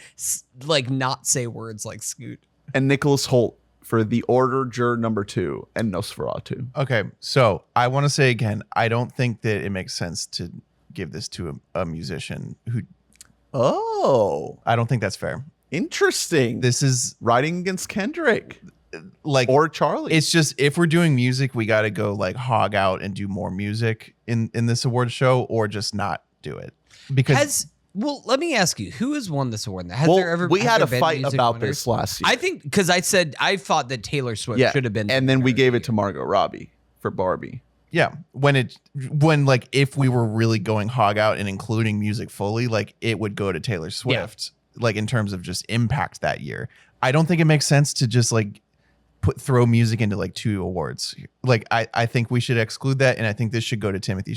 like not say words like Scoot. And Nicholas Hoult for The Order, Juror Number 2, and Nosferatu. Okay, so I want to say again, I don't think that it makes sense to give this to a musician who. Oh, I don't think that's fair. Interesting. This is riding against Kendrick, like, or Charlie. It's just, if we're doing music, we got to go like hog out and do more music in this award show, or just not do it. Because well, let me ask you, who has won this award? Has well, there ever? We had a been fight music about winners? this last year. I think because I thought that Taylor Swift should have been, and then we gave it to Margot Robbie for Barbie. yeah, when like if we were really going hog out and including music fully, like it would go to Taylor Swift. Like in terms of just impact that year. I don't think it makes sense to just like throw music into like 2 awards. Like I think we should exclude that, and I think this should go to Timothée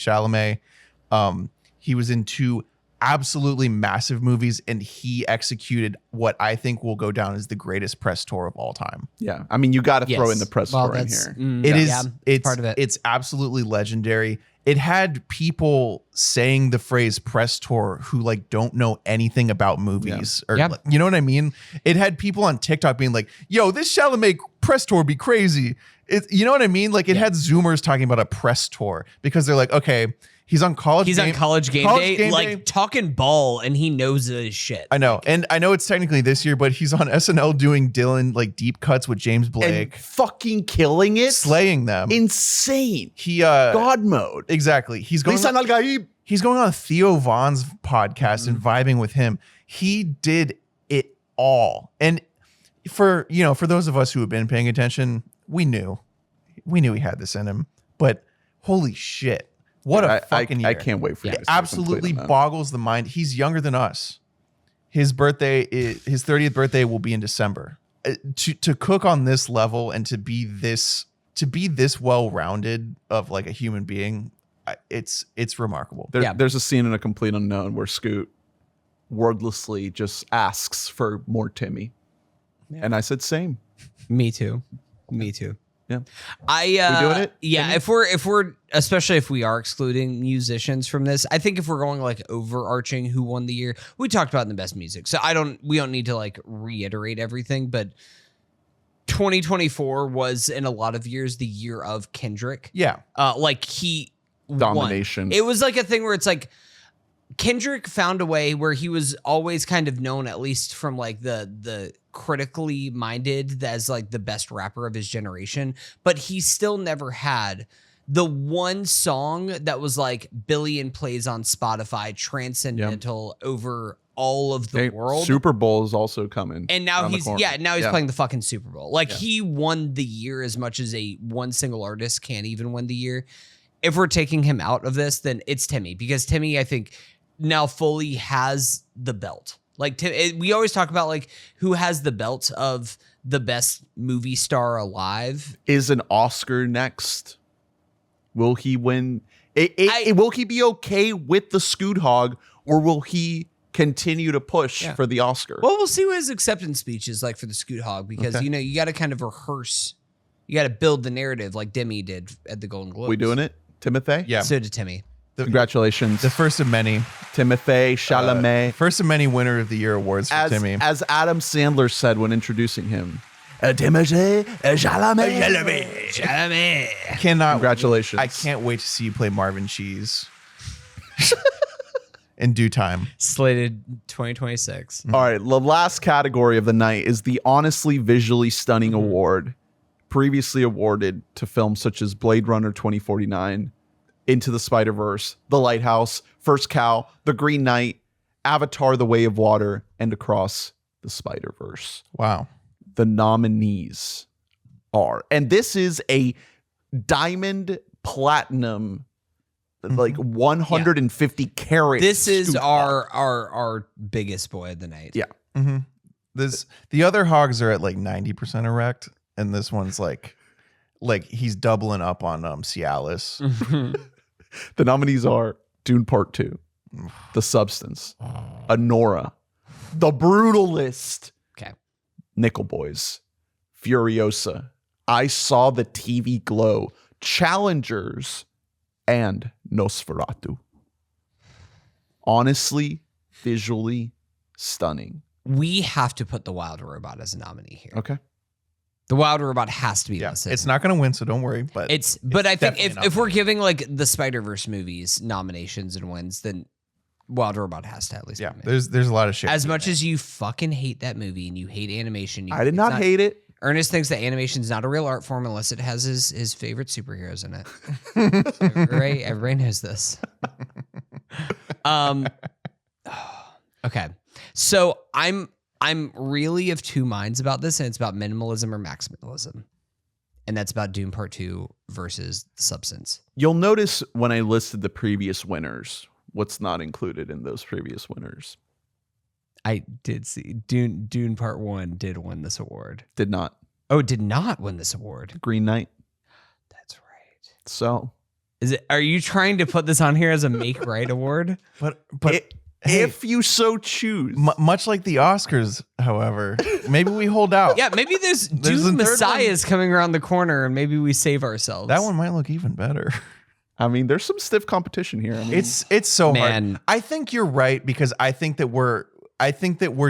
Chalamet. He was in 2 absolutely massive movies, and he executed what I think will go down as the greatest press tour of all time. Yeah, I mean, you got to throw Yes. in the press Well, tour in that's- here. It's part of it. It's absolutely legendary. It had people saying the phrase press tour who like don't know anything about movies, or like, you know what I mean? It had people on TikTok being like, "Yo, this Chalamet press tour be crazy." You know what I mean? Like it had Zoomers talking about a press tour because they're like, "Okay, he's on college on College Game Day, like talking ball, and he knows his shit." I know, and I know it's technically this year, but he's on SNL doing Dylan like deep cuts with James Blake, and fucking killing it, slaying them, insane. He God mode, exactly. He's going on Theo Vaughn's podcast and vibing with him. He did it all, and for those of us who have been paying attention, we knew he had this in him. But holy shit. What a fucking year. I can't wait for you. It absolutely boggles the mind. He's younger than us. His 30th birthday will be in December. To cook on this level and to be this well-rounded of like a human being, it's remarkable. There's a scene in A Complete Unknown where Scoot wordlessly just asks for more Timmy. Yeah. And I said same. Me too. Yeah. We doing it? Yeah. If we're especially if we are excluding musicians from this, I think if we're going like overarching who won the year, we talked about in the best music. So we don't need to like reiterate everything, but 2024 was in a lot of years the year of Kendrick. Yeah. Like he domination. won. It was like a thing where it's like Kendrick found a way where he was always kind of known, at least from like the critically minded, as like the best rapper of his generation, but he still never had the one song that was like billion plays on Spotify, transcendental over all of the world. Super Bowl is also coming. And now he's playing the fucking Super Bowl. Like he won the year as much as one single artist can't even win the year. If we're taking him out of this, then it's Timmy, because Timmy, I think, now fully has the belt. Like we always talk about like who has the belt of the best movie star alive. Is an Oscar next? Will he win? Will he be okay with the Scoot Hog, or will he continue to push for the Oscar? Well, we'll see what his acceptance speech is like for the Scoot Hog, because you got to kind of rehearse. You got to build the narrative like Demi did at the Golden Globes. We doing it, Timothée? Yeah. So did Timmy. Congratulations. The first of many. Timothée Chalamet. First of many winner of the year awards for Timmy. As Adam Sandler said when introducing him. Timothée Chalamet. Congratulations. I can't wait to see you play Marvin Cheese. In due time. Slated 2026. All right. The last category of the night is the Honestly Visually Stunning Award, previously awarded to films such as Blade Runner 2049, Into the Spider-Verse, The Lighthouse, First Cow, The Green Knight, Avatar: The Way of Water, and Across the Spider-Verse. Wow. The nominees are, and this is a diamond platinum, like 150 carat. This is Stoop our biggest boy of the night. Yeah. Mm-hmm. The other hogs are at like 90% erect, and this one's like he's doubling up on Cialis. The nominees are Dune Part 2, The Substance, Anora, The Brutalist, Okay, Nickel Boys, Furiosa, I Saw the TV Glow, Challengers, and Nosferatu. Honestly, visually stunning. we have to put The Wild Robot as a nominee here. Okay. The Wild Robot has to be listed. It's not going to win, so don't worry. But I think if we're giving like the Spider-Verse movies nominations and wins, then Wild Robot has to at least. Yeah, there's a lot of shit. As much as you fucking hate that movie and you hate animation, I did not hate it. Ernest thinks that animation is not a real art form unless it has his favorite superheroes in it. Right? Everybody knows this. Okay. So I'm really of two minds about this, and it's about minimalism or maximalism. And that's about Dune Part 2 versus The Substance. You'll notice when I listed the previous winners, what's not included in those previous winners. I did see Dune Part 1 did win this award. Did not. Oh, it did not win this award. Green Knight. That's right. So Are you trying to put this on here as a make right award? But if you so choose. Much like the Oscars, however, maybe we hold out. Yeah, maybe there's a Dune third Messiahs coming around the corner, and maybe we save ourselves. That one might look even better. I mean, there's some stiff competition here. I mean, It's so Man. hard. I think you're right, because I think that we're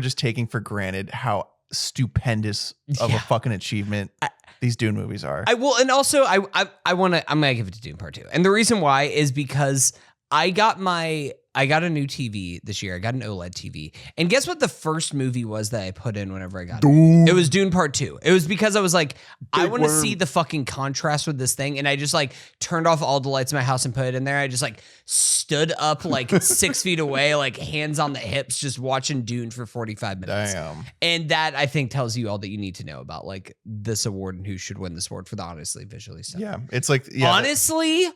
just taking for granted how stupendous of a fucking achievement these Dune movies are. I'm gonna give it to Dune Part 2. And the reason why is because I got a new TV this year. I got an OLED TV. And guess what the first movie was that I put in whenever I got it? It was Dune Part 2. It was because I was like, I want to see the fucking contrast with this thing. And I just like turned off all the lights in my house and put it in there. I just like stood up like 6 feet away, like hands on the hips, just watching Dune for 45 minutes. Damn. And that I think tells you all that you need to know about like this award and who should win this award for the honestly visually stunning. Yeah, it's like Honestly,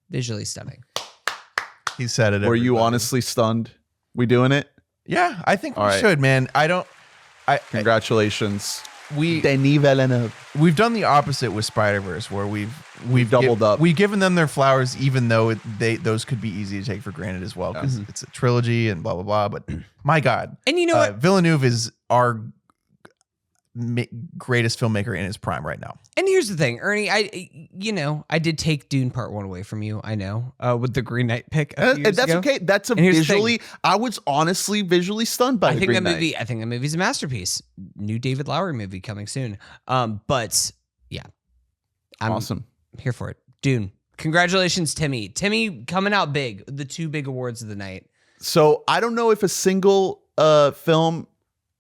visually stunning. He said it. were you everybody. honestly stunned? We doing it? Yeah, I think All we right. should, man. Congratulations. We Denis Villeneuve. We've done the opposite with Spider-Verse, where we've doubled up. We've given them their flowers, even though those could be easy to take for granted as well, because it's a trilogy and blah blah blah. But my God, And you know what? Villeneuve is our greatest filmmaker in his prime right now. And here's the thing, Ernie, I did take Dune Part 1 away from you, I know, with the Green Knight pick a few years That's ago. okay. That's a And here's the visually. I was honestly visually stunned by I the think Green that Knight. movie. I think that movie's a masterpiece. New David Lowery movie coming soon. But yeah, I'm Awesome. here for it. Dune. Congratulations, Timmy. Timmy coming out big. The two big awards of the night. So I don't know if a single film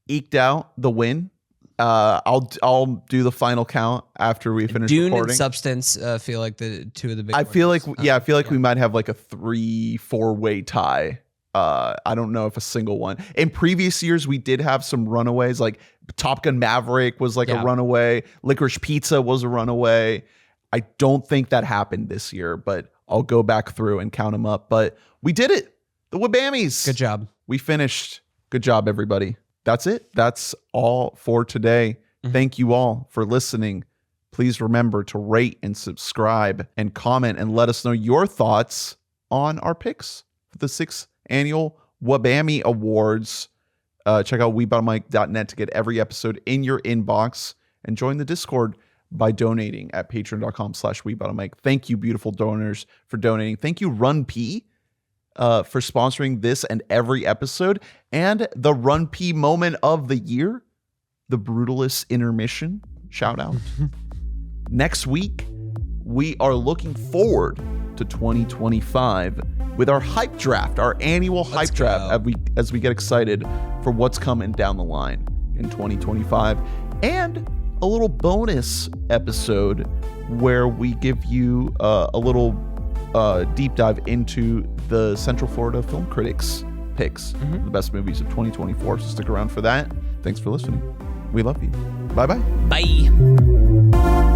eked out the win. I'll do the final count after we finish Dune recording. and Substance feel like the two of the big. I feel like ones. we might have like a 3-4 way tie. I don't know if a single one. In previous years, we did have some runaways. Like Top Gun Maverick was like a runaway. Licorice Pizza was a runaway. I don't think that happened this year, but I'll go back through and count them up. But we did it. The WBAMMYs. Good job. We finished. Good job, everybody. That's it. That's all for today. Thank you all for listening. Please remember to rate and subscribe and comment and let us know your thoughts on our picks for the 6th Annual WBAMMY Awards. Check out WeBottleMic.net to get every episode in your inbox and join the Discord by donating at patreon.com/WeBottleMic. Thank you, beautiful donors, for donating. Thank you, RunPee, for sponsoring this and every episode, and the RunPee Moment of the year, the Brutalist intermission. Shout out. Next week, we are looking forward to 2025 with our hype draft, our annual hype draft, as we get excited for what's coming down the line in 2025, and a little bonus episode where we give you a little deep dive into the Central Florida Film Critics picks, the best movies of 2024. So stick around for that. Thanks for listening. We love you. Bye-bye. Bye.